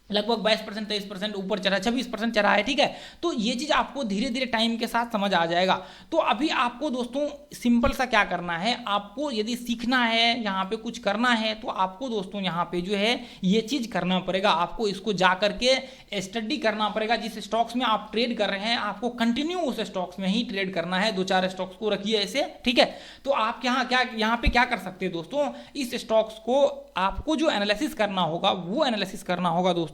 S1: लगभग 22% 23% ऊपर चढ़ा, 26% चढ़ा है, ठीक है। तो ये चीज आपको धीरे धीरे टाइम के साथ समझ आ जाएगा। तो अभी आपको दोस्तों सिंपल सा क्या करना है, आपको यदि सीखना है, यहाँ पे कुछ करना है, तो आपको दोस्तों यहाँ पे जो है ये चीज करना पड़ेगा। आपको इसको जा करके स्टडी करना पड़ेगा। जिस स्टॉक्स में आप ट्रेड कर रहे हैं आपको कंटिन्यू उस स्टॉक्स में ही ट्रेड करना है। 2-4 स्टॉक्स को रखिए ऐसे, ठीक है। तो आप यहाँ पे क्या कर सकते हैं दोस्तों, इस स्टॉक्स को आपको जो एनालिसिस करना होगा वो एनालिसिस करना होगा दोस्तों।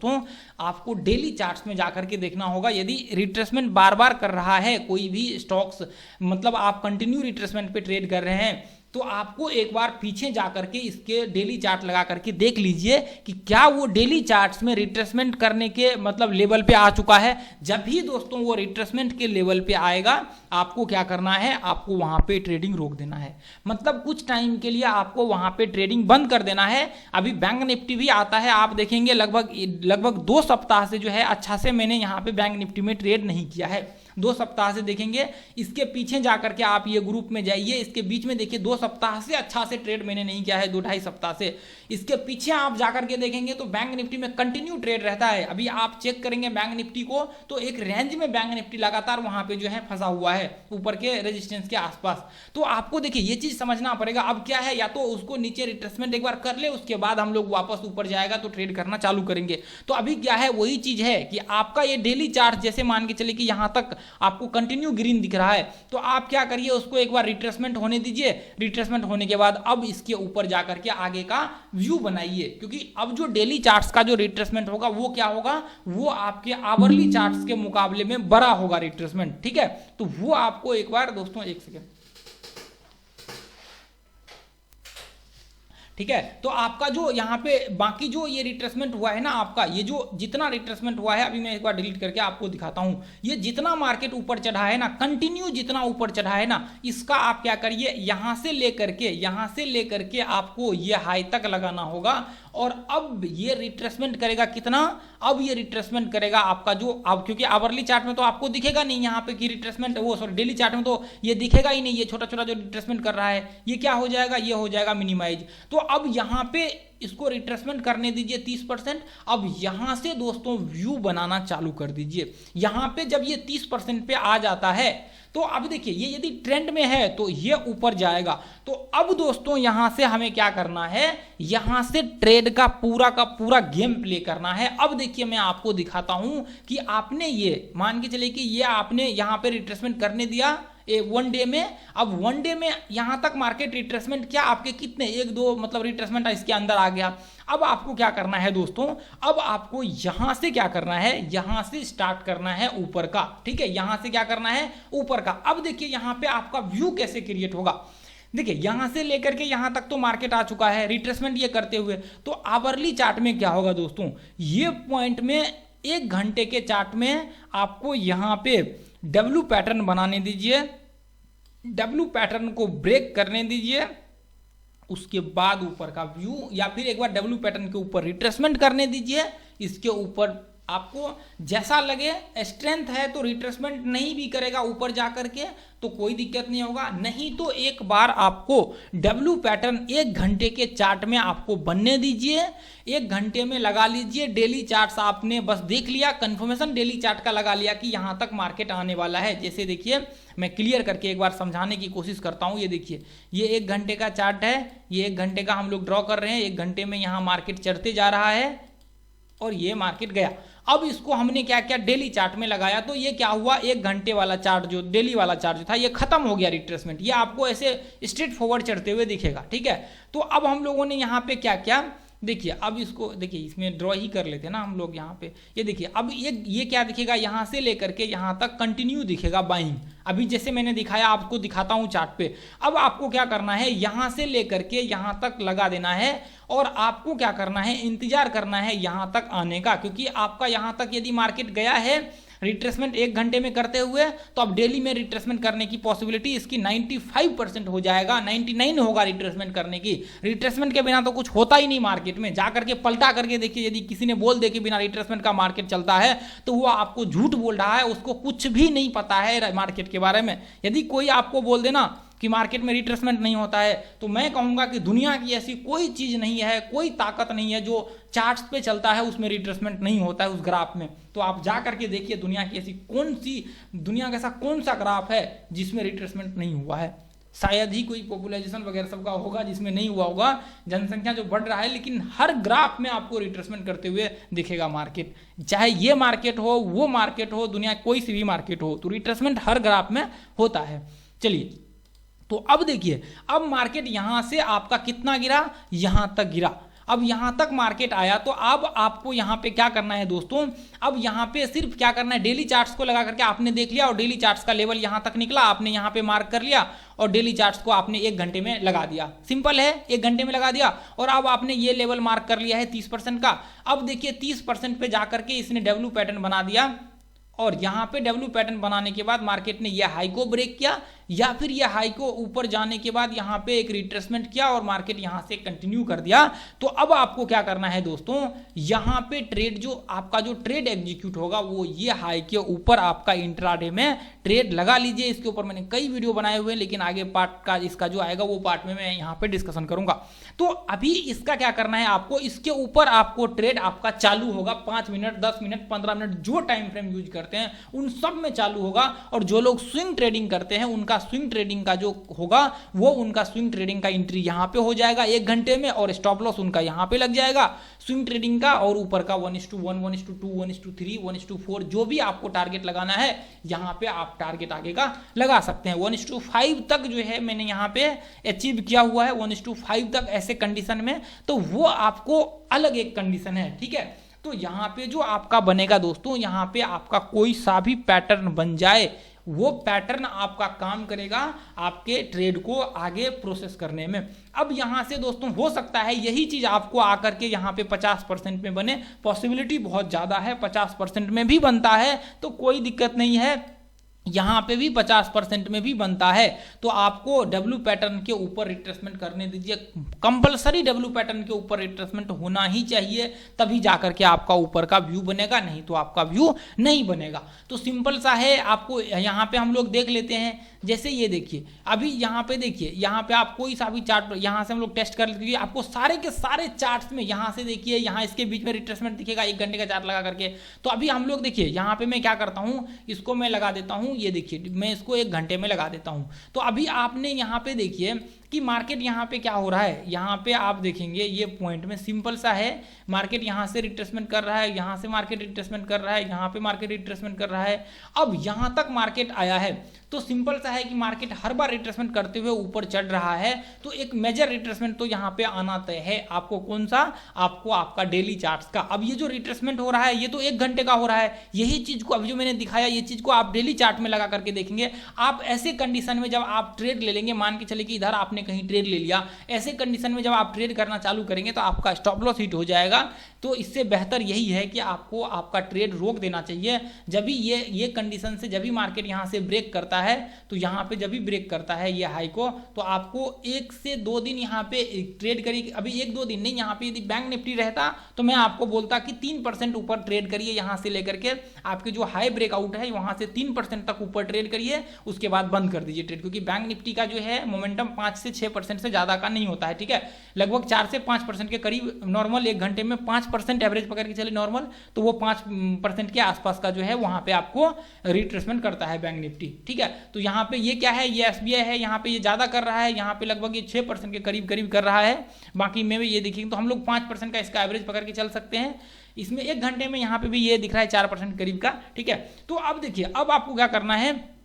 S1: आपको डेली चार्ट्स में जाकर के देखना होगा। यदि रिट्रेसमेंट बार बार कर रहा है कोई भी स्टॉक्स, मतलब आप कंटिन्यू रिट्रेसमेंट पे ट्रेड कर रहे हैं, तो आपको एक बार पीछे जाकर के इसके डेली चार्ट लगा करके देख लीजिए कि क्या वो डेली चार्ट्स में रिट्रेसमेंट करने के मतलब लेवल पे आ चुका है। जब भी दोस्तों वो रिट्रेसमेंट के लेवल पे आएगा, आपको क्या करना है, आपको वहां पे ट्रेडिंग रोक देना है। मतलब कुछ टाइम के लिए आपको वहां पे ट्रेडिंग बंद कर देना है। अभी बैंक निफ्टी भी आता है, आप देखेंगे लगभग 2 सप्ताह से जो है अच्छा से मैंने यहाँ पे बैंक निफ्टी में ट्रेड नहीं किया है। 2 सप्ताह से देखेंगे, इसके पीछे जाकर के आप ये ग्रुप में जाइए, इसके बीच में देखिए 2 सप्ताह से अच्छा से ट्रेड मैंने नहीं किया है, 2-2.5 सप्ताह से। इसके पीछे आप जाकर के देखेंगे तो बैंक निफ्टी में कंटिन्यू ट्रेड रहता है। अभी आप चेक करेंगे बैंक निफ्टी को तो एक रेंज में बैंक निफ्टी लगातार वहां पे जो है फंसा हुआ है ऊपर के रेजिस्टेंस के आसपास। तो आपको देखिए ये चीज समझना पड़ेगा। अब क्या है, या तो उसको नीचे रिट्रेसमेंट एक बार कर ले, उसके बाद हम लोग वापस ऊपर जाएगा तो ट्रेड करना चालू करेंगे। तो अभी क्या है, वही चीज है कि आपका ये डेली चार्ट जैसे मान के चले कि यहां तक आपको कंटिन्यू ग्रीन दिख रहा है, तो आप क्या करिए, उसको एक बार रिट्रेसमेंट होने दीजिए। रिट्रेसमेंट होने के बाद अब इसके ऊपर जाकर के आगे का व्यू बनाइए, क्योंकि अब जो डेली चार्ट्स का जो रिट्रेसमेंट होगा वो क्या होगा, वो आपके आवरली चार्ट्स के मुकाबले में बड़ा होगा रिट्रेसमेंट, ठीक है। तो वो आपको एक बार दोस्तों, एक सेकेंड, ठीक है। तो आपका जो यहाँ पे बाकी जो ये रिट्रेसमेंट हुआ है ना, आपका ये जो जितना रिट्रेसमेंट हुआ है, अभी मैं एक बार डिलीट करके आपको दिखाता हूँ। ये जितना मार्केट ऊपर चढ़ा है ना, कंटिन्यू जितना ऊपर चढ़ा है ना, इसका आप क्या करिए, यहाँ से लेकर के आपको ये हाई तक लगाना होगा। और अब ये रिट्रेसमेंट करेगा कितना, अब ये रिट्रेसमेंट करेगा आपका जो, अब क्योंकि आवरली चार्ट में तो आपको दिखेगा नहीं यहाँ पे कि रिट्रेसमेंट, वो सॉरी डेली चार्ट में तो ये दिखेगा ही नहीं, ये छोटा छोटा जो रिट्रेसमेंट कर रहा है ये क्या हो जाएगा, ये हो जाएगा मिनिमाइज। तो अब यहाँ पे इसको रिट्रेसमेंट करने दीजिए 30%। अब यहां से दोस्तों व्यू बनाना चालू कर दीजिए। यहां पे जब ये 30% पे आ जाता है तो अब देखिए ये यदि ट्रेंड में है तो ये ऊपर जाएगा। तो अब दोस्तों यहां से हमें क्या करना है, यहां से ट्रेड का पूरा गेम प्ले करना है। अब देखिए मैं आपको दिखाता हूं कि आपने ये मान के चले कि ये आपने यहां पे रिट्रेसमेंट करने दिया वन डे में। अब वन डे में यहां तक मार्केट रिट्रेसमेंट क्या आपके कितने 1-2 मतलब रिट्रेसमेंट इसके अंदर आ गया। अब आपको क्या करना है दोस्तों, अब आपको यहां से क्या करना है, यहां से स्टार्ट करना है ऊपर का। ठीक है, यहां से क्या करना है, ऊपर का। अब देखिए यहां पे आपका व्यू कैसे क्रिएट होगा। देखिए यहां से लेकर के यहां तक तो मार्केट आ चुका है रिट्रेसमेंट ये करते हुए। तो आवरली चार्ट में क्या होगा दोस्तों, ये पॉइंट में 1 घंटे के चार्ट में आपको यहां पे डब्ल्यू पैटर्न बनाने दीजिए, डब्ल्यू पैटर्न को ब्रेक करने दीजिए। उसके बाद ऊपर का व्यू या फिर एक बार डब्ल्यू पैटर्न के ऊपर रिट्रेसमेंट करने दीजिए। इसके ऊपर आपको जैसा लगे स्ट्रेंथ है तो रिट्रेसमेंट नहीं भी करेगा ऊपर जाकर के तो कोई दिक्कत नहीं होगा, नहीं तो एक बार आपको डब्ल्यू पैटर्न 1 घंटे के चार्ट में आपको बनने दीजिए। 1 घंटे में लगा लीजिए डेली चार्ट्स। आपने बस देख लिया, कंफर्मेशन डेली चार्ट का लगा लिया कि यहां तक मार्केट आने वाला है। जैसे देखिए मैं क्लियर करके एक बार समझाने की कोशिश करता हूं। ये देखिए ये 1 घंटे का चार्ट है, ये 1 घंटे का हम लोग ड्रॉ कर रहे हैं। 1 घंटे में यहां मार्केट चढ़ते जा रहा है और ये मार्केट गया। अब इसको हमने क्या किया, डेली चार्ट में लगाया। तो ये क्या हुआ, 1 घंटे वाला चार्ट जो डेली वाला चार्ट जो था ये खत्म हो गया रिट्रेसमेंट। ये आपको ऐसे स्ट्रेट फॉरवर्ड चढ़ते हुए दिखेगा। ठीक है, तो अब हम लोगों ने यहाँ पे क्या किया, देखिए अब इसको देखिए इसमें ड्रॉ ही कर लेते हैं ना हम लोग यहाँ पे। ये देखिए अब ये क्या दिखेगा, यहाँ से लेकर के यहाँ तक कंटिन्यू दिखेगा बाइंग। अभी जैसे मैंने दिखाया आपको दिखाता हूँ चार्ट पे। अब आपको क्या करना है, यहाँ से लेकर के यहाँ तक लगा देना है और आपको क्या करना है, इंतजार करना है यहाँ तक आने का। क्योंकि आपका यहाँ तक यदि मार्केट गया है रिट्रेसमेंट 1 घंटे में करते हुए तो अब डेली में रिट्रेसमेंट करने की पॉसिबिलिटी इसकी 95% हो जाएगा, 99 होगा रिट्रेसमेंट करने की। रिट्रेसमेंट के बिना तो कुछ होता ही नहीं मार्केट में। जा करके पलटा करके देखिए, यदि किसी ने बोल दे कि बिना रिट्रेसमेंट का मार्केट चलता है तो वो आपको झूठ बोल रहा है, उसको कुछ भी नहीं पता है मार्केट के बारे में। यदि कोई आपको बोल देना कि मार्केट में रिट्रेसमेंट नहीं होता है तो मैं कहूंगा कि दुनिया की ऐसी कोई चीज नहीं है, कोई ताकत नहीं है जो चार्ट्स पे चलता है उसमें रिट्रेसमेंट नहीं होता है उस ग्राफ में। तो आप जा करके देखिए दुनिया की ऐसी दुनिया का ऐसा कौन सा ग्राफ है जिसमें रिट्रेसमेंट नहीं हुआ है। शायद ही कोई पॉपुलेशन वगैरह सबका होगा जिसमें नहीं हुआ होगा, जनसंख्या जो बढ़ रहा है, लेकिन हर ग्राफ में आपको रिट्रेसमेंट करते हुए दिखेगा मार्केट। चाहे ये मार्केट हो, वो मार्केट हो, दुनिया कोई सी भी मार्केट हो, तो रिट्रेसमेंट हर ग्राफ में होता है। चलिए तो अब देखिए, अब मार्केट यहां से आपका कितना गिरा, यहां तक गिरा। अब यहां तक मार्केट आया तो अब आपको यहां पे क्या करना है दोस्तों, अब यहां पे सिर्फ क्या करना है, डेली चार्ट्स को लगा करके आपने देख लिया और डेली चार्ट्स का लेवल यहां तक निकला, आपने यहां पे मार्क कर लिया और डेली चार्ट्स को आपने 1 घंटे में लगा दिया। सिंपल है, 1 घंटे में लगा दिया और अब आपने ये लेवल मार्क कर लिया है 30% का। अब देखिए 30% पे जाकर के इसने डब्ल्यू पैटर्न बना दिया और यहाँ पे डब्ल्यू पैटर्न बनाने के बाद मार्केट ने यह हाई को ब्रेक किया या फिर यह हाई को ऊपर जाने के बाद यहाँ पे एक रिट्रेसमेंट किया और मार्केट यहाँ से कंटिन्यू कर दिया। तो अब आपको क्या करना है दोस्तों, यहाँ पे ट्रेड जो आपका जो ट्रेड एग्जीक्यूट होगा वो ये हाई के ऊपर आपका इंट्राडे में ट्रेड लगा लीजिए। इसके ऊपर मैंने कई वीडियो बनाए हुए हैं, लेकिन आगे पार्ट का इसका जो आएगा वो पार्ट में मैं यहाँ पे डिस्कशन करूंगा। तो अभी इसका क्या करना है आपको, इसके ऊपर आपको ट्रेड आपका चालू होगा 5 मिनट 10 मिनट 15 मिनट जो टाइम फ्रेम यूज करते हैं उन सब में चालू होगा। और जो लोग स्विंग ट्रेडिंग करते हैं उनका स्विंग ट्रेडिंग का जो होगा वो उनका स्विंग ट्रेडिंग का एंट्री यहां पे हो जाएगा 1 घंटे में और स्टॉप लॉस उनका यहां पे लग जाएगा स्विंग ट्रेडिंग का। और ऊपर का 1:1 1:2 1:3 1:4 जो भी आपको टारगेट लगाना है यहां पे आप टारगेट आगे का लगा सकते हैं। 1:5 तक जो है मैंने यहां पे अचीव किया हुआ है, 1:5 तक ऐसे कंडीशन में, तो वो आपको अलग एक कंडीशन है। ठीक है, तो यहां पे जो आपका बनेगा दोस्तों, यहां पे आपका कोई सा भी पैटर्न बन जाए वो पैटर्न आपका काम करेगा आपके ट्रेड को आगे प्रोसेस करने में। अब यहां से दोस्तों हो सकता है यही चीज आपको आकर के यहां पे 50% में बने, पॉसिबिलिटी बहुत ज्यादा है, 50% में भी बनता है तो कोई दिक्कत नहीं है। यहाँ पे भी 50% में भी बनता है। तो आपको डब्ल्यू पैटर्न के ऊपर रिट्रेसमेंट करने दीजिए, कंपलसरी डब्ल्यू पैटर्न के ऊपर रिट्रेसमेंट होना ही चाहिए, तभी जाकर के आपका ऊपर का व्यू बनेगा, नहीं तो आपका व्यू नहीं बनेगा। तो सिंपल सा है, आपको यहाँ पे हम लोग देख लेते हैं। जैसे ये देखिए, अभी यहाँ पे देखिए, यहाँ पे आप कोई सा भी चार्ट यहाँ से हम लोग टेस्ट कर लेते हैं, आपको सारे के सारे चार्ट्स में यहाँ से देखिए, यहाँ इसके बीच में रिट्रेसमेंट दिखेगा 1 घंटे का चार्ट लगा करके। तो अभी हम लोग देखिए, यहाँ पे मैं क्या करता हूँ, इसको मैं लगा देता हूँ, ये देखिए मैं इसको 1 घंटे में लगा देता हूँ। तो अभी आपने यहाँ पे देखिए कि मार्केट यहाँ पे क्या हो रहा है, यहाँ पे आप देखेंगे ये पॉइंट में सिंपल सा है, मार्केट यहाँ से रिट्रेसमेंट कर रहा है, यहाँ से मार्केट रिट्रेसमेंट कर रहा है, यहाँ पे मार्केट रिट्रेसमेंट कर रहा है, अब यहाँ तक मार्केट आया है। तो सिंपल सा है कि मार्केट हर बार रिट्रेसमेंट करते हुए ऊपर चढ़ रहा है, तो एक मेजर रिट्रेसमेंट तो यहाँ पे आना तय है। आपको कौन सा, आपको आपका डेली चार्ट्स का। अब ये जो रिट्रेसमेंट हो रहा है ये तो 1 घंटे का हो रहा है, यही चीज को अभी जो मैंने दिखाया ये चीज को आप डेली चार्ट में लगा करके देखेंगे। आप ऐसे कंडीशन में जब आप ट्रेड ले लेंगे, मान के चले कि इधर आपने कहीं ट्रेड ले लिया, ऐसे कंडीशन में जब आप ट्रेड करना चालू करेंगे तो आपका स्टॉप लॉस हिट हो जाएगा। तो इससे बेहतर यही है कि आपको आपका ट्रेड रोक देना चाहिए। जब भी ये कंडीशन से जब भी मार्केट यहाँ से ब्रेक करता है, तो यहाँ पे जब भी ब्रेक करता है ये हाई को, तो आपको 1 से 2 दिन यहाँ पे ट्रेड करिए। अभी 1-2 दिन नहीं, यहाँ पे यदि बैंक निफ्टी रहता तो मैं आपको बोलता कि 3% ऊपर ट्रेड करिए, यहाँ से लेकर के आपके जो हाई ब्रेकआउट है वहाँ से 3% तक ऊपर ट्रेड करिए, उसके बाद बंद कर दीजिए ट्रेड। क्योंकि बैंक निफ्टी का जो है मोमेंटम 5 से 6% से ज़्यादा का नहीं होता है, ठीक है। लगभग 4 से 5% के करीब नॉर्मल, 1 घंटे में 5% एवरेज पकड़ के चले नॉर्मल, तो वो 5% के आसपास का जो है वहाँ पे आपको रिट्रेसमेंट करता है बैंक निफ्टी, ठीक है। तो यहाँ पे ये क्या है, ये एसबीआई है, यहाँ पे ये ज़्यादा कर रहा है, यहाँ पे लगभग ये 6% के करीब कर रहा है। बाकी में भी ये देखिए, तो हम लोग 5% का इसका एवरेज पकड़ के चल सकते हैं। इसमें 1 घंटे में यहाँ पे भी ये दिख रहा है 4% करीब का, ठीक है। तो अब देखिए, अब आपको क्या करना है,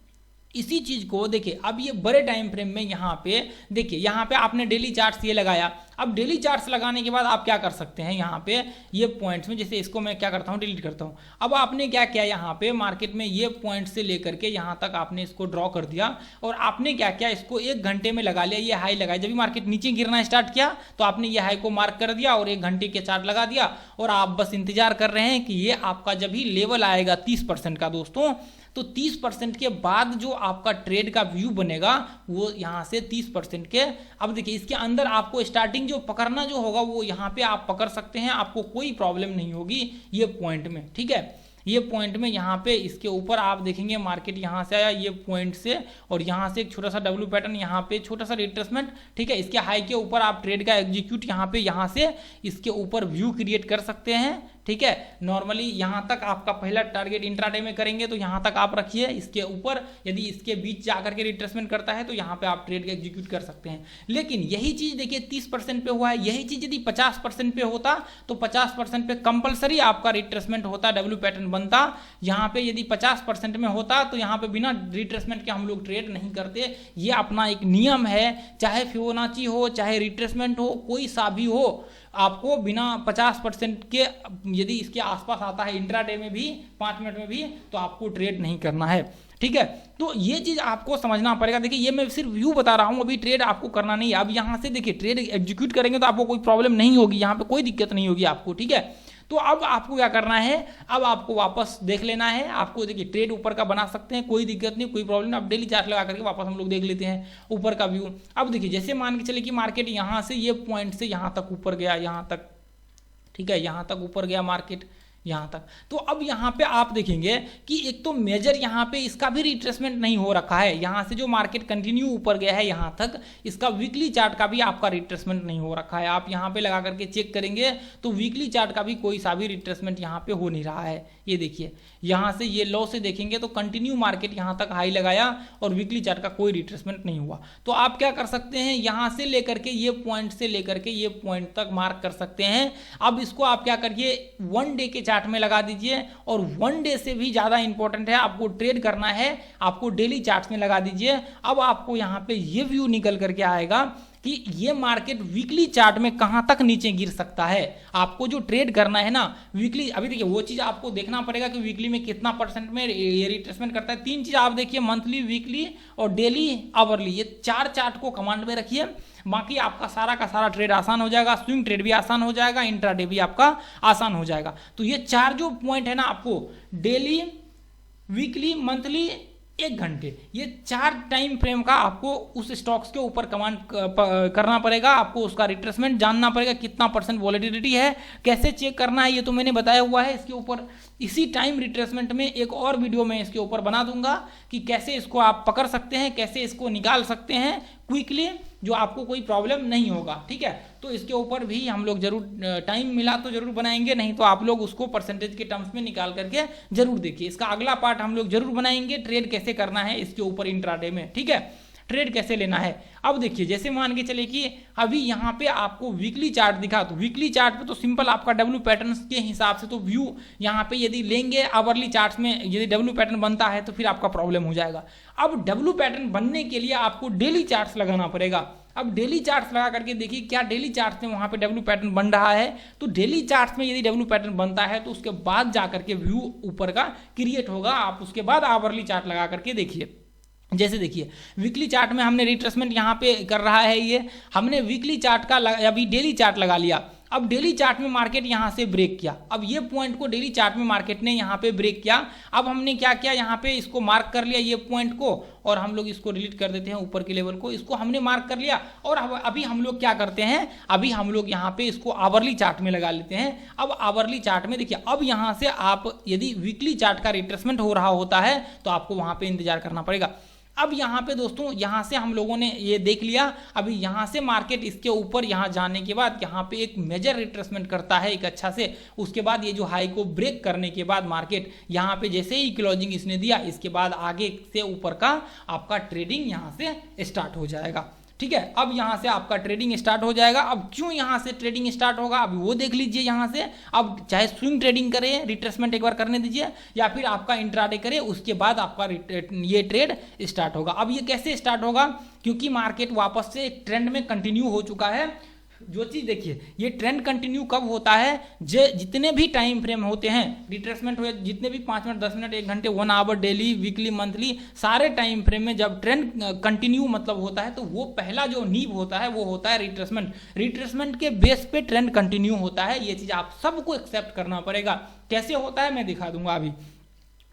S1: इसी चीज को देखिए, अब ये बड़े टाइम फ्रेम में यहाँ पे देखिए, यहाँ पे आपने डेली चार्ट्स ये लगाया। अब डेली चार्ट्स लगाने के बाद आप क्या कर सकते हैं, यहाँ पे ये पॉइंट्स में, जैसे इसको मैं क्या करता हूँ, डिलीट करता हूँ। अब आपने क्या किया, यहाँ पे मार्केट में ये पॉइंट से लेकर के यहाँ तक आपने इसको ड्रॉ कर दिया, और आपने क्या किया, इसको 1 घंटे में लगा लिया, ये हाई लगाया। जब भी मार्केट नीचे गिरना स्टार्ट किया तो आपने ये हाई को मार्क कर दिया और 1 घंटे के चार्ट लगा दिया, और आप बस इंतजार कर रहे हैं कि ये आपका जब भी लेवल आएगा 30% का दोस्तों, तो 30% के बाद जो आपका ट्रेड का व्यू बनेगा वो यहाँ से 30% के, अब देखिए इसके अंदर आपको स्टार्टिंग जो पकड़ना जो होगा वो यहाँ पे आप पकड़ सकते हैं, आपको कोई प्रॉब्लम नहीं होगी ये पॉइंट में, ठीक है। ये पॉइंट में यहाँ पे इसके ऊपर आप देखेंगे मार्केट यहाँ से आया ये पॉइंट से, और यहाँ से एक छोटा सा डब्ल्यू पैटर्न, यहाँ पे छोटा सा रिट्रेसमेंट, ठीक है। इसके हाई के ऊपर आप ट्रेड का एग्जीक्यूट यहाँ से इसके ऊपर व्यू क्रिएट कर सकते हैं, ठीक है। नॉर्मली यहाँ तक आपका पहला टारगेट इंट्राडे में करेंगे तो यहाँ तक आप रखिए, इसके ऊपर यदि इसके बीच जाकर के रिट्रेसमेंट करता है तो यहाँ पे आप ट्रेड का एग्जीक्यूट कर सकते हैं। लेकिन यही चीज देखिए 30% पे हुआ है, यही चीज यदि 50% पे होता तो 50% पे कंपलसरी आपका रिट्रेसमेंट होता, डब्ल्यू पैटर्न बनता। यहाँ पे यदि 50% में होता तो यहाँ पे बिना रिट्रेसमेंट के हम लोग ट्रेड नहीं करते। ये अपना एक नियम है, चाहे फिबोनाची हो, चाहे रिट्रेसमेंट हो, कोई सा भी हो, आपको बिना 50% के यदि इसके आसपास आता है इंट्राडे में भी 5 मिनट में भी, तो आपको ट्रेड नहीं करना है, ठीक है। तो ये चीज आपको समझना पड़ेगा। देखिए ये मैं सिर्फ व्यू बता रहा हूं, अभी ट्रेड आपको करना नहीं है। अब यहाँ से देखिए ट्रेड एग्जीक्यूट करेंगे तो आपको कोई प्रॉब्लम नहीं होगी, यहाँ पे कोई दिक्कत नहीं होगी आपको, ठीक है। तो अब आपको क्या करना है, अब आपको वापस देख लेना है। आपको देखिए ट्रेड ऊपर का बना सकते हैं, कोई दिक्कत नहीं, कोई प्रॉब्लम नहीं। अब डेली चार्ट लगा करके वापस हम लोग देख लेते हैं ऊपर का व्यू। अब देखिए जैसे मान के चले कि मार्केट यहाँ से ये पॉइंट से यहाँ तक ऊपर गया, यहाँ तक, ठीक है, यहाँ तक ऊपर गया मार्केट यहाँ तक। तो अब यहाँ पे आप देखेंगे कि एक तो मेजर यहाँ पे इसका भी रिट्रेसमेंट नहीं हो रखा है, यहाँ से जो मार्केट कंटिन्यू ऊपर गया है यहाँ तक, इसका वीकली चार्ट का भी आपका रिट्रेसमेंट नहीं हो रखा है। आप यहाँ पे लगा करके चेक करेंगे तो वीकली चार्ट का भी कोई सा भी रिट्रेसमेंट यहाँ पे हो नहीं रहा है। ये देखिए यहाँ से ये लो से देखेंगे तो कंटिन्यू मार्केट यहाँ तक हाई लगाया और वीकली चार्ट का कोई रिट्रेसमेंट नहीं हुआ। तो आप क्या कर सकते हैं, यहाँ से लेकर के ये पॉइंट से लेकर के ये पॉइंट तक मार्क कर सकते हैं। अब इसको आप क्या करिए, 1 डे के चार्ट में लगा दीजिए, और 1 डे से भी ज्यादा इंपॉर्टेंट है, आपको ट्रेड करना है, आपको डेली चार्ट में लगा दीजिए। अब आपको यहाँ पे ये व्यू निकल करके आएगा कि ये मार्केट वीकली चार्ट में कहां तक नीचे गिर सकता है। आपको जो ट्रेड करना है ना वीकली, अभी देखिए वो चीज आपको देखना पड़ेगा कि वीकली में कितना % में ये रिट्रेसमेंट करता है। 3 चीज आप देखिए, मंथली, वीकली और डेली आवरली, ये 4 चार्ट को कमांड में रखिए। बाकी आपका सारा का सारा ट्रेड आसान हो जाएगा, स्विंग ट्रेड भी आसान हो जाएगा, इंट्राडे भी आपका आसान हो जाएगा। तो ये 4 जो पॉइंट है ना, आपको डेली, वीकली, मंथली 1 घंटे, ये 4 टाइम फ्रेम का आपको उस स्टॉक्स के ऊपर कमांड करना पड़ेगा। आपको उसका रिट्रेसमेंट जानना पड़ेगा, कितना % वॉलेटिलिटी है, कैसे चेक करना है, ये तो मैंने बताया हुआ है इसके ऊपर। इसी टाइम रिट्रेसमेंट में एक और वीडियो मैं इसके ऊपर बना दूंगा कि कैसे इसको आप पकड़ सकते हैं, कैसे इसको निकाल सकते हैं क्विकली, जो आपको कोई प्रॉब्लम नहीं होगा। ठीक है, तो इसके ऊपर भी हम लोग जरूर टाइम मिला तो जरूर बनाएंगे, नहीं तो आप लोग उसको परसेंटेज के टर्म्स में निकाल करके जरूर देखिए। इसका अगला पार्ट हम लोग जरूर बनाएंगे, ट्रेड कैसे करना है इसके ऊपर इंट्राडे में। ठीक है, ट्रेड कैसे लेना है। अब देखिए, जैसे मान के चले कि अभी यहाँ पे आपको वीकली चार्ट दिखा, तो वीकली चार्ट पे तो सिंपल आपका डब्ल्यू पैटर्न के हिसाब से तो व्यू यहाँ पे यदि लेंगे, आवरली चार्ट्स में यदि डब्ल्यू पैटर्न बनता है तो फिर आपका प्रॉब्लम हो जाएगा। अब डब्ल्यू पैटर्न बनने के लिए आपको डेली चार्ट्स लगाना पड़ेगा। अब डेली चार्ट्स लगा करके देखिए क्या डेली चार्ट्स में वहाँ पे डब्ल्यू पैटर्न बन रहा है। तो डेली चार्ट्स में यदि डब्ल्यू पैटर्न बनता है तो उसके बाद जा करके व्यू ऊपर का क्रिएट होगा। आप उसके बाद आवरली चार्ट लगा करके देखिए। जैसे देखिए वीकली चार्ट में हमने रिट्रेसमेंट यहाँ पे कर रहा है, ये हमने वीकली चार्ट का अभी डेली चार्ट लगा लिया। अब डेली चार्ट में मार्केट यहाँ से ब्रेक किया, अब ये पॉइंट को डेली चार्ट में मार्केट ने यहाँ पे ब्रेक किया। अब हमने क्या किया, यहाँ पे इसको मार्क कर लिया ये पॉइंट को, और हम लोग इसको डिलीट कर देते हैं ऊपर के लेवल को, इसको हमने मार्क कर लिया। और अभी हम लोग क्या करते हैं, अभी हम लोग यहाँ पे इसको आवरली चार्ट में लगा लेते हैं। अब आवरली चार्ट में देखिए, अब यहाँ से आप यदि वीकली चार्ट का रिट्रेसमेंट हो रहा होता है तो आपको वहाँ पे इंतजार करना पड़ेगा। अब यहाँ पे दोस्तों, यहाँ से हम लोगों ने ये देख लिया। अभी यहाँ से मार्केट इसके ऊपर यहाँ जाने के बाद यहाँ पे एक मेजर रिट्रेसमेंट करता है एक अच्छा से। उसके बाद ये जो हाई को ब्रेक करने के बाद मार्केट यहाँ पे जैसे ही क्लोजिंग इसने दिया, इसके बाद आगे से ऊपर का आपका ट्रेडिंग यहाँ से स्टार्ट हो जाएगा। ठीक है, अब यहाँ से आपका ट्रेडिंग स्टार्ट हो जाएगा। अब क्यों यहाँ से ट्रेडिंग स्टार्ट होगा, अभी वो देख लीजिए। यहाँ से अब चाहे स्विंग ट्रेडिंग करें, रिट्रेसमेंट एक बार करने दीजिए, या फिर आपका इंट्राडे करें, उसके बाद आपका ये ट्रेड स्टार्ट होगा। अब ये कैसे स्टार्ट होगा, क्योंकि मार्केट वापस से एक ट्रेंड में कंटिन्यू हो चुका है। जो चीज़ देखिए, ये ट्रेंड कंटिन्यू कब होता है, जितने भी टाइम फ्रेम होते हैं रिट्रेसमेंट हुए, जितने भी 5 मिनट 10 मिनट 1 घंटे 1 आवर डेली वीकली मंथली सारे टाइम फ्रेम में जब ट्रेंड कंटिन्यू मतलब होता है तो वो पहला जो नींव होता है वो होता है रिट्रेसमेंट। रिट्रेसमेंट के बेस पे ट्रेंड कंटिन्यू होता है। ये चीज़ आप सबको एक्सेप्ट करना पड़ेगा। कैसे होता है मैं दिखा दूंगा अभी।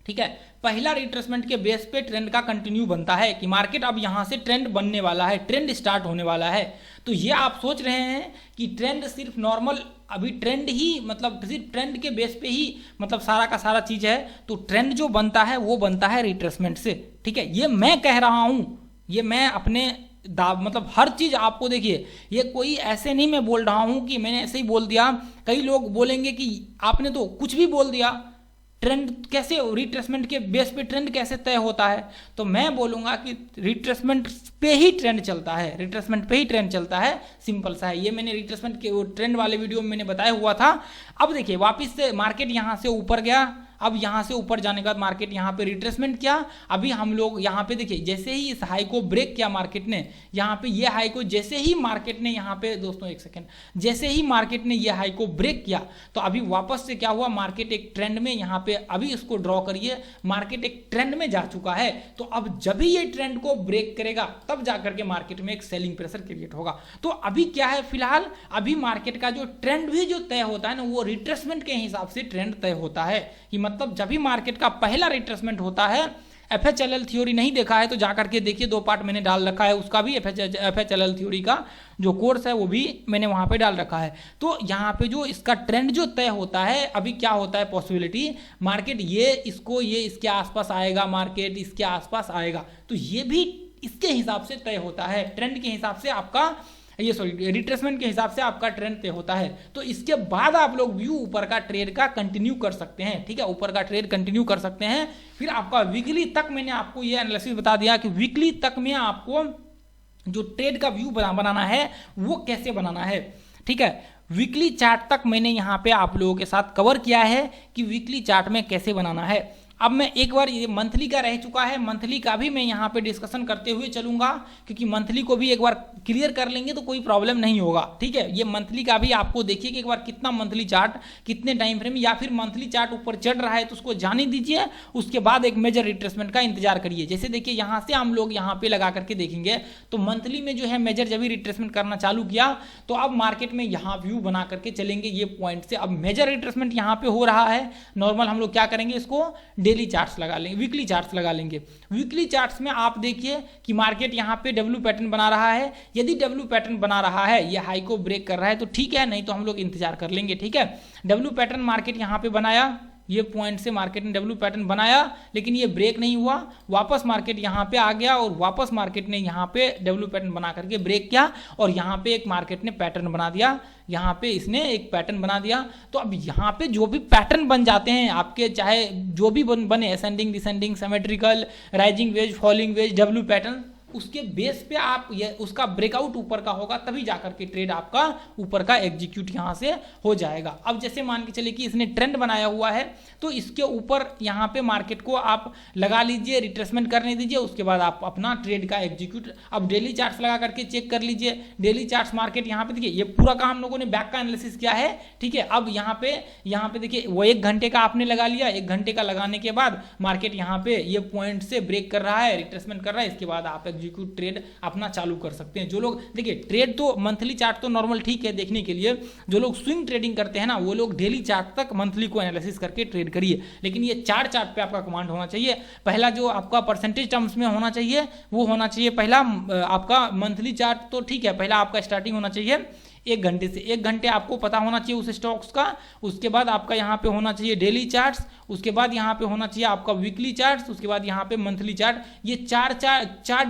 S1: ठीक है, पहला रिट्रेसमेंट के बेस पे ट्रेंड का कंटिन्यू बनता है कि मार्केट अब यहाँ से ट्रेंड बनने वाला है, ट्रेंड स्टार्ट होने वाला है। तो ये आप सोच रहे हैं कि ट्रेंड सिर्फ नॉर्मल अभी ट्रेंड ही मतलब सिर्फ ट्रेंड के बेस पे ही मतलब सारा का सारा चीज़ है। तो ट्रेंड जो बनता है वो बनता है रिट्रेसमेंट से। ठीक है, ये मैं कह रहा हूँ, ये मैं अपने मतलब हर चीज़ आपको देखिए, ये कोई ऐसे नहीं मैं बोल रहा हूँ कि मैंने ऐसे ही बोल दिया। कई लोग बोलेंगे कि आपने तो कुछ भी बोल दिया, ट्रेंड कैसे, रिट्रेसमेंट के बेस पे ट्रेंड कैसे तय होता है। तो मैं बोलूँगा कि रिट्रेसमेंट पे ही ट्रेंड चलता है, रिट्रेसमेंट पे ही ट्रेंड चलता है, सिंपल सा है। ये मैंने रिट्रेसमेंट के वो ट्रेंड वाले वीडियो में मैंने बताया हुआ था। अब देखिए वापस से मार्केट यहाँ से ऊपर गया, अब यहाँ से ऊपर जाने के बाद मार्केट यहाँ पे रिट्रेसमेंट किया। अभी हम लोग यहाँ पे देखिए, जैसे ही इस हाई को ब्रेक किया मार्केट ने, यहाँ पे ये हाई को जैसे ही मार्केट ने यहाँ पे दोस्तों एक सेकेंड, जैसे ही मार्केट ने ये हाई को ब्रेक किया तो अभी वापस से क्या हुआ, मार्केट एक ट्रेंड में यहाँ पे, अभी इसको ड्रॉ करिए, मार्केट एक ट्रेंड में जा चुका है। तो अब जब भी ये ट्रेंड को ब्रेक करेगा तब जाकर के मार्केट में एक सेलिंग प्रेशर क्रिएट होगा। तो अभी क्या है, फिलहाल अभी मार्केट का जो ट्रेंड भी जो तय होता है ना, वो रिट्रेसमेंट के हिसाब से ट्रेंड तय होता है। कि मतलब जब भी मार्केट का पहला रिट्रेसमेंट होता है, FHLL थ्योरी नहीं देखा है तो जाकर के देखिए, 2 पार्ट मैंने डाल रखा है उसका भी, FHLL थ्योरी का जो कोर्स है वो भी मैंने वहाँ पे डाल रखा है। तो यहाँ पे जो इसका ट्रेंड जो तय होता है, अभी क्या होता है पॉसिबिलिटी, मार्केट ये इसके आसपास आएगा, मार्केट इसके आसपास आएगा, तो ये भी इसके हिसाब से तय होता है। ट्रेंड के हिसाब से आपका रिट्रेसमेंट के हिसाब से आपका ट्रेंड तय होता है। तो इसके बाद आप लोग व्यू ऊपर का ट्रेड का कंटिन्यू कर सकते हैं। ठीक है, ऊपर का ट्रेड कंटिन्यू कर सकते हैं। फिर आपका वीकली तक मैंने आपको ये एनालिसिस बता दिया कि वीकली तक में आपको जो ट्रेड का व्यू बनाना है वो कैसे बनाना है। ठीक है, वीकली चार्ट तक मैंने यहाँ पे आप लोगों के साथ कवर किया है कि वीकली चार्ट में कैसे बनाना है। अब मैं एक बार, ये मंथली का रह चुका है, मंथली का भी मैं यहाँ पे डिस्कशन करते हुए चलूंगा, क्योंकि मंथली को भी एक बार क्लियर कर लेंगे तो कोई प्रॉब्लम नहीं होगा। ठीक है, ये मंथली का भी आपको देखिए कि एक बार कितना मंथली चार्ट, कितने टाइम फ्रेम, या फिर मंथली चार्ट ऊपर चढ़ रहा है तो उसको जाने दीजिए, उसके बाद एक मेजर रिट्रेसमेंट का इंतजार करिए। जैसे देखिए यहाँ से हम लोग यहाँ पे लगा करके देखेंगे तो मंथली में जो है मेजर जब भी रिट्रेसमेंट करना चालू किया तो अब मार्केट में यहाँ व्यू बना करके चलेंगे ये पॉइंट से। अब मेजर रिट्रेसमेंट यहाँ पे हो रहा है, नॉर्मल हम लोग क्या करेंगे, इसको डेली चार्ट्स लगा लेंगे, वीकली चार्ट्स लगा लेंगे। वीकली चार्ट्स में आप देखिए कि मार्केट यहाँ पे डब्ल्यू पैटर्न बना रहा है। यदि डब्ल्यू पैटर्न बना रहा है, ये हाई को ब्रेक कर रहा है तो ठीक है, नहीं तो हम लोग इंतजार कर लेंगे। ठीक है, डब्ल्यू पैटर्न मार्केट यहाँ पे बनाया, ये पॉइंट से मार्केट ने डब्ल्यू पैटर्न बनाया, लेकिन ये ब्रेक नहीं हुआ, वापस मार्केट यहाँ पे आ गया और वापस मार्केट ने यहाँ पे डब्ल्यू पैटर्न बना करके ब्रेक किया और यहाँ पे एक मार्केट ने पैटर्न बना दिया, यहाँ पे इसने एक पैटर्न बना दिया। तो अब यहाँ पे जो भी पैटर्न बन जाते हैं आपके, चाहे जो भी बने, ascending, descending, symmetrical, rising veg, falling veg, W pattern, उसके बेस पे आप ये उसका ब्रेकआउट ऊपर का होगा, तभी जाकर के ट्रेड आपका ऊपर का एग्जीक्यूट यहां से हो जाएगा। अब जैसे मान के चले कि इसने ट्रेंड बनाया हुआ है, तो इसके ऊपर यहां पे मार्केट को आप लगा लीजिए, रिट्रेसमेंट करने दीजिए, उसके बाद आप अपना ट्रेड का एग्जीक्यूट। अब डेली चार्ट्स लगा करके चेक कर लीजिए, डेली चार्ट्स मार्केट यहाँ पे देखिए, ये पूरा का हम लोगों ने बैक का एनालिसिस किया है। ठीक है, अब यहाँ पे देखिए वो 1 घंटे का आपने लगा लिया, 1 घंटे का लगाने के बाद मार्केट यहाँ पे ये पॉइंट से ब्रेक कर रहा है, रिट्रेसमेंट कर रहा है, इसके बाद आप एग्जीक्यूट ट्रेड अपना चालू कर सकते हैं। जो लोग देखिए ट्रेड तो मंथली चार्ट तो नॉर्मल ठीक है देखने के लिए, जो लोग स्विंग ट्रेडिंग करते हैं ना, वो लोग डेली चार्ट तक मंथली को एनालिसिस करके ट्रेड करिए, लेकिन ये चार्ट पे आपका कमांड होना चाहिए। पहला जो आपका परसेंटेज टर्म्स में होना चाहिए वो होना चाहिए, पहला आपका मंथली चार्ट तो ठीक है, पहला आपका स्टार्टिंग होना चाहिए 1 घंटे से, 1 घंटे आपको पता होना चाहिए उस स्टॉक्स का। उसके बाद आपका यहाँ पे होना चाहिए डेली चार्ट्स, उसके बाद यहाँ पे होना चाहिए आपका वीकली चार्ट्स, उसके बाद यहाँ पे मंथली चार्ट। ये चार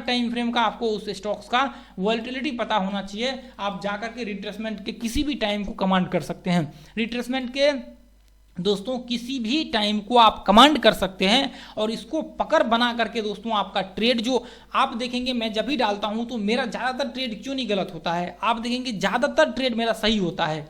S1: टाइम फ्रेम का आपको उस स्टॉक्स का वॉलेटिलिटी पता होना चाहिए। आप जाकर के रिट्रेसमेंट के किसी भी टाइम को कमांड कर सकते हैं। रिट्रेसमेंट के दोस्तों किसी भी टाइम को आप कमांड कर सकते हैं और इसको पकड़ बना करके दोस्तों आपका ट्रेड जो आप देखेंगे, मैं जब भी डालता हूं तो मेरा ज़्यादातर ट्रेड क्यों नहीं गलत होता है, आप देखेंगे ज़्यादातर ट्रेड मेरा सही होता है।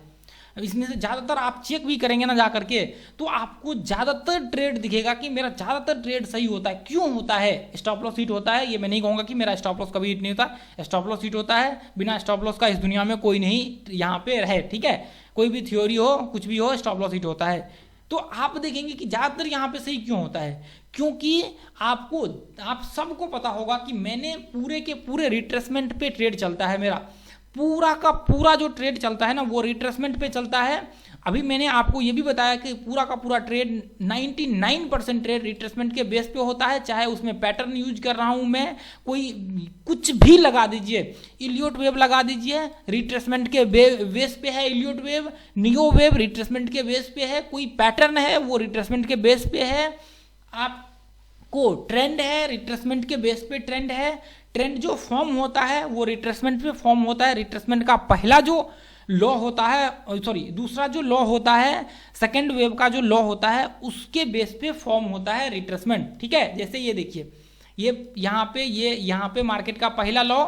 S1: इसमें से ज़्यादातर आप चेक भी करेंगे ना जा करके, तो आपको ज़्यादातर ट्रेड दिखेगा कि मेरा ज़्यादातर ट्रेड सही होता है। क्यों होता है? स्टॉप लॉस हिट होता है। ये मैं नहीं कहूँगा कि मेरा स्टॉप लॉस कभी हिट नहीं होता, स्टॉप लॉस हिट होता है। बिना स्टॉप लॉस का इस दुनिया में कोई नहीं यहाँ पे रहे, ठीक है, कोई भी थ्योरी हो, कुछ भी हो, स्टॉप लॉस हिट होता है। तो आप देखेंगे कि ज़्यादातर यहाँ पे सही क्यों होता है, क्योंकि आप सबको पता होगा कि मैंने पूरे के पूरे रिट्रेसमेंट पे ट्रेड चलता है। मेरा पूरा का पूरा जो ट्रेड चलता है ना, वो रिट्रेसमेंट पे चलता है। अभी मैंने आपको ये भी बताया कि पूरा का पूरा ट्रेड 99% ट्रेड रिट्रेसमेंट के बेस पे होता है। चाहे उसमें पैटर्न यूज कर रहा हूं मैं, कोई कुछ भी लगा दीजिए, इलियट वेव लगा दीजिए, रिट्रेसमेंट के बेस पे है Elliot wave, neo wave retracement के बेस पे है, कोई पैटर्न है वो रिट्रेसमेंट के बेस पे है, आपको ट्रेंड है रिट्रेसमेंट के बेस पे ट्रेंड है। ट्रेंड जो फॉर्म होता है वो रिट्रेसमेंट पे फॉर्म होता है। रिट्रेसमेंट का पहला जो लॉ होता है, दूसरा जो लॉ होता है, सेकेंड वेव का जो लॉ होता है, उसके बेस पे फॉर्म होता है रिट्रेसमेंट। ठीक है, जैसे ये देखिए, ये यहाँ पे मार्केट का पहला लॉ,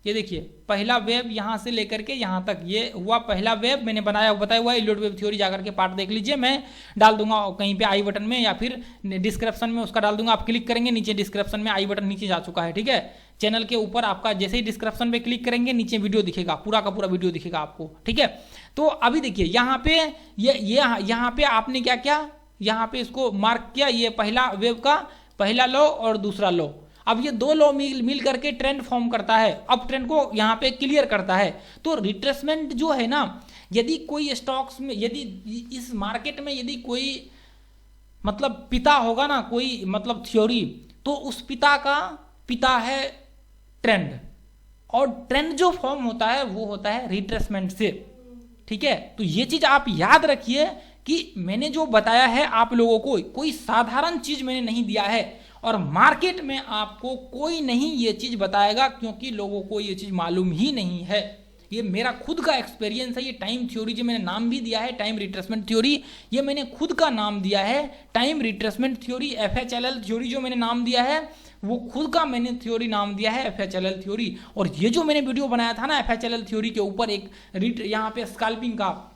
S1: ये देखिए पहला वेव यहाँ से लेकर के यहाँ तक ये हुआ पहला वेव, मैंने बताया हुआ है। इलियट वेव थ्योरी जाकर के पार्ट देख लीजिए, मैं डाल दूंगा कहीं पे आई बटन में या फिर डिस्क्रिप्शन में उसका डाल दूंगा। आप क्लिक करेंगे नीचे डिस्क्रिप्शन में, आई बटन नीचे जा चुका है। ठीक है, चैनल के ऊपर आपका जैसे ही डिस्क्रिप्शन पे क्लिक करेंगे नीचे वीडियो दिखेगा, पूरा का पूरा वीडियो दिखेगा आपको। ठीक है, तो अभी देखिए यहाँ पे यहाँ पे आपने क्या किया, यहाँ पे इसको मार्क किया, ये पहला वेव का पहला लॉ और दूसरा लॉ। अब ये दो लॉ मिल करके ट्रेंड फॉर्म करता है, अब ट्रेंड को यहाँ पे क्लियर करता है। तो रिट्रेसमेंट जो है ना, यदि कोई स्टॉक्स में, यदि इस मार्केट में यदि कोई मतलब पिता होगा ना, कोई मतलब थ्योरी, तो उस पिता का पिता है ट्रेंड, और ट्रेंड जो फॉर्म होता है वो होता है रिट्रेसमेंट से। ठीक है, तो ये चीज आप याद रखिए कि मैंने जो बताया है आप लोगों को, कोई साधारण चीज मैंने नहीं दिया है, और मार्केट में आपको कोई नहीं ये चीज बताएगा, क्योंकि लोगों को ये चीज मालूम ही नहीं है। ये मेरा खुद का एक्सपीरियंस है। ये टाइम थ्योरी जो मैंने नाम भी दिया है, टाइम रिट्रेसमेंट थ्योरी, ये मैंने खुद का नाम दिया है time retracement theory. FHLL theory जो मैंने नाम दिया है, वो खुद का मैंने थ्योरी नाम दिया है FHLL थ्योरी। और ये जो मैंने वीडियो बनाया था ना FHLL थ्योरी के ऊपर, एक यहाँ पे स्कैल्पिंग का,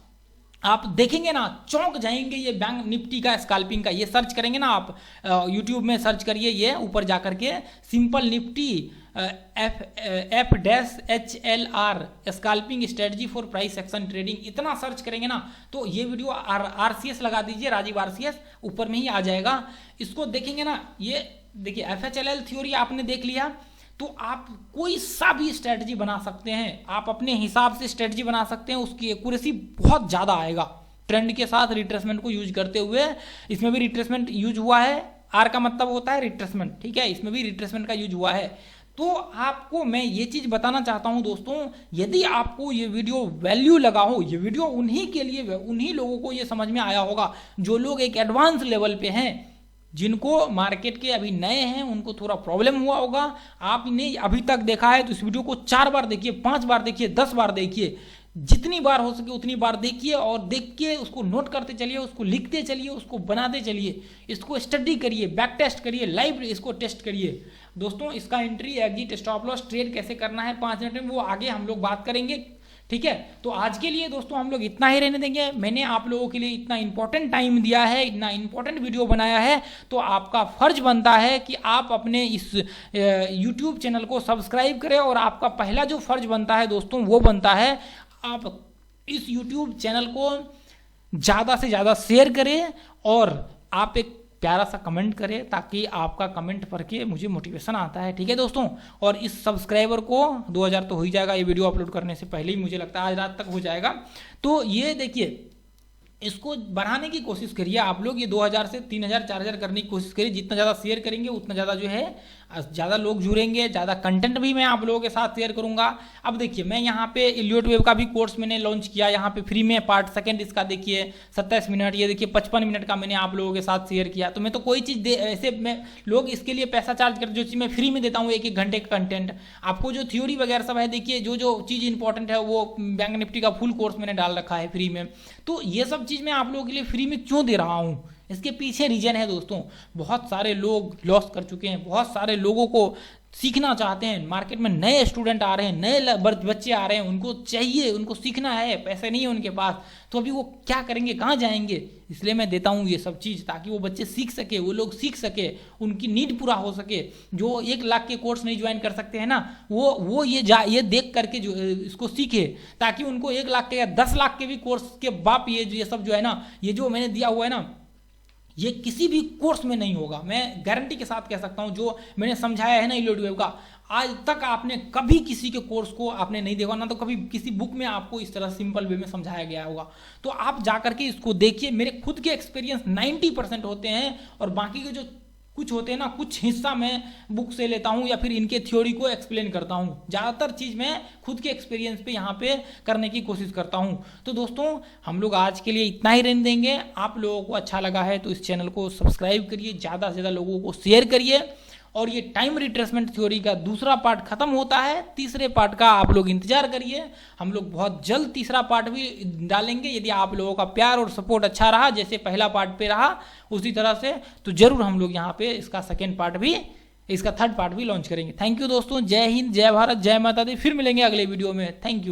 S1: आप देखेंगे ना चौंक जाएंगे। ये बैंक निफ्टी का स्कैल्पिंग का, ये सर्च करेंगे ना आप, यूट्यूब में सर्च करिए, ये ऊपर जाकर के simple Nifty F-HLR scalping strategy for price action trading, इतना सर्च करेंगे ना तो ये वीडियो RCS लगा दीजिए, राजीव RCS, ऊपर में ही आ जाएगा। इसको देखेंगे ना, ये देखिए FHLL थ्योरी आपने देख लिया, तो आप कोई सा भी स्ट्रेटजी बना सकते हैं, आप अपने हिसाब से स्ट्रेटजी बना सकते हैं, उसकी एक्यूरेसी बहुत ज़्यादा आएगा ट्रेंड के साथ रिट्रेसमेंट को यूज करते हुए। इसमें भी रिट्रेसमेंट यूज हुआ है, आर का मतलब होता है रिट्रेसमेंट, ठीक है, इसमें भी रिट्रेसमेंट का यूज हुआ है। तो आपको मैं ये चीज बताना चाहता हूं दोस्तों, यदि आपको ये वीडियो वैल्यू लगा हो, ये वीडियो उन्हीं के लिए, उन्हीं लोगों को ये समझ में आया होगा जो लोग एक एडवांस लेवल पे हैं, जिनको मार्केट के अभी नए हैं, उनको थोड़ा प्रॉब्लम हुआ होगा। आपने अभी तक देखा है तो इस वीडियो को 4 बार देखिए, 5 बार देखिए, 10 बार देखिए, जितनी बार हो सके उतनी बार देखिए और देख के उसको नोट करते चलिए, उसको लिखते चलिए, उसको बनाते चलिए, इसको स्टडी करिए, बैक टेस्ट करिए, लाइव इसको टेस्ट करिए। दोस्तों इसका entry, exit, stop loss, trade कैसे करना है 5 मिनट में, वो आगे हम लोग बात करेंगे, ठीक है। तो आज के लिए दोस्तों हम लोग इतना ही रहने देंगे। मैंने आप लोगों के लिए इतना इंपॉर्टेंट टाइम दिया है, इतना इंपॉर्टेंट वीडियो बनाया है, तो आपका फर्ज बनता है कि आप अपने इस YouTube चैनल को सब्सक्राइब करें। और आपका पहला जो फर्ज बनता है दोस्तों वो बनता है आप इस YouTube चैनल को ज़्यादा से ज़्यादा शेयर करें और आप एक प्यारा सा कमेंट करें, ताकि आपका कमेंट पढ़ के मुझे मोटिवेशन आता है, ठीक है दोस्तों। और इस सब्सक्राइबर को 2000 तो हो ही जाएगा, ये वीडियो अपलोड करने से पहले ही मुझे लगता है आज रात तक हो जाएगा। तो ये देखिए, इसको बढ़ाने की कोशिश करिए आप लोग, ये 2000 से 3000 4000 करने की कोशिश करिए। जितना ज़्यादा शेयर करेंगे उतना ज़्यादा जो है ज़्यादा लोग जुड़ेंगे, ज़्यादा कंटेंट भी मैं आप लोगों के साथ शेयर करूंगा। अब देखिए, मैं यहाँ पे इलियट वेब का भी कोर्स मैंने लॉन्च किया, यहाँ पे फ्री में पार्ट सेकंड इसका देखिए 27 मिनट, ये देखिए 55 मिनट का मैंने आप लोगों के साथ शेयर किया। तो मैं तो कोई चीज़ ऐसे मैं लोग इसके लिए पैसा चार्ज करते, जो चीज़ मैं फ्री में देता हूँ 1-1 घंटे का कंटेंट, आपको जो थ्योरी वगैरह सब है, देखिए जो जो चीज़ इंपॉर्टेंट है वो बैंक निफ्टी का फुल कोर्स मैंने डाल रखा है फ्री में। तो ये सब चीज़ मैं आप लोगों के लिए फ्री में क्यों दे रहा हूँ, इसके पीछे रीजन है दोस्तों। बहुत सारे लोग लॉस कर चुके हैं, बहुत सारे लोगों को सीखना चाहते हैं, मार्केट में नए स्टूडेंट आ रहे हैं, नए बच्चे आ रहे हैं, उनको चाहिए, उनको सीखना है, पैसे नहीं है उनके पास, तो अभी वो क्या करेंगे, कहाँ जाएंगे। इसलिए मैं देता हूँ ये सब चीज़, ताकि वो बच्चे सीख सके, वो लोग सीख सके, उनकी नीड पूरा हो सके। जो 1 लाख के कोर्स नहीं ज्वाइन कर सकते हैं ना, वो ये देख करके जो इसको सीखे, ताकि उनको 1 लाख के या 10 लाख के भी कोर्स के बाप ये सब जो है ना, ये जो मैंने दिया हुआ है ना, ये किसी भी कोर्स में नहीं होगा। मैं गारंटी के साथ कह सकता हूं, जो मैंने समझाया है ना इलियट वेब का, आज तक आपने कभी किसी के कोर्स को आपने नहीं देखा ना, तो कभी किसी बुक में आपको इस तरह सिंपल वे में समझाया गया होगा। तो आप जा करके इसको देखिए। मेरे खुद के एक्सपीरियंस 90% होते हैं, और बाकी के जो कुछ होते हैं ना, कुछ हिस्सा मैं बुक से लेता हूं या फिर इनके थ्योरी को एक्सप्लेन करता हूं। ज़्यादातर चीज़ मैं खुद के एक्सपीरियंस पे यहाँ पे करने की कोशिश करता हूं। तो दोस्तों हम लोग आज के लिए इतना ही रहने देंगे। आप लोगों को अच्छा लगा है तो इस चैनल को सब्सक्राइब करिए, ज़्यादा से ज़्यादा लोगों को शेयर करिए। और ये टाइम रिट्रेसमेंट थ्योरी का दूसरा पार्ट खत्म होता है, तीसरे पार्ट का आप लोग इंतजार करिए। हम लोग बहुत जल्द तीसरा पार्ट भी डालेंगे। यदि आप लोगों का प्यार और सपोर्ट अच्छा रहा, जैसे पहला पार्ट पे रहा उसी तरह से, तो जरूर हम लोग यहाँ पे इसका सेकेंड पार्ट भी, इसका थर्ड पार्ट भी लॉन्च करेंगे। थैंक यू दोस्तों, जय हिंद, जय भारत, जय माता दी। फिर मिलेंगे अगले वीडियो में। Thank you.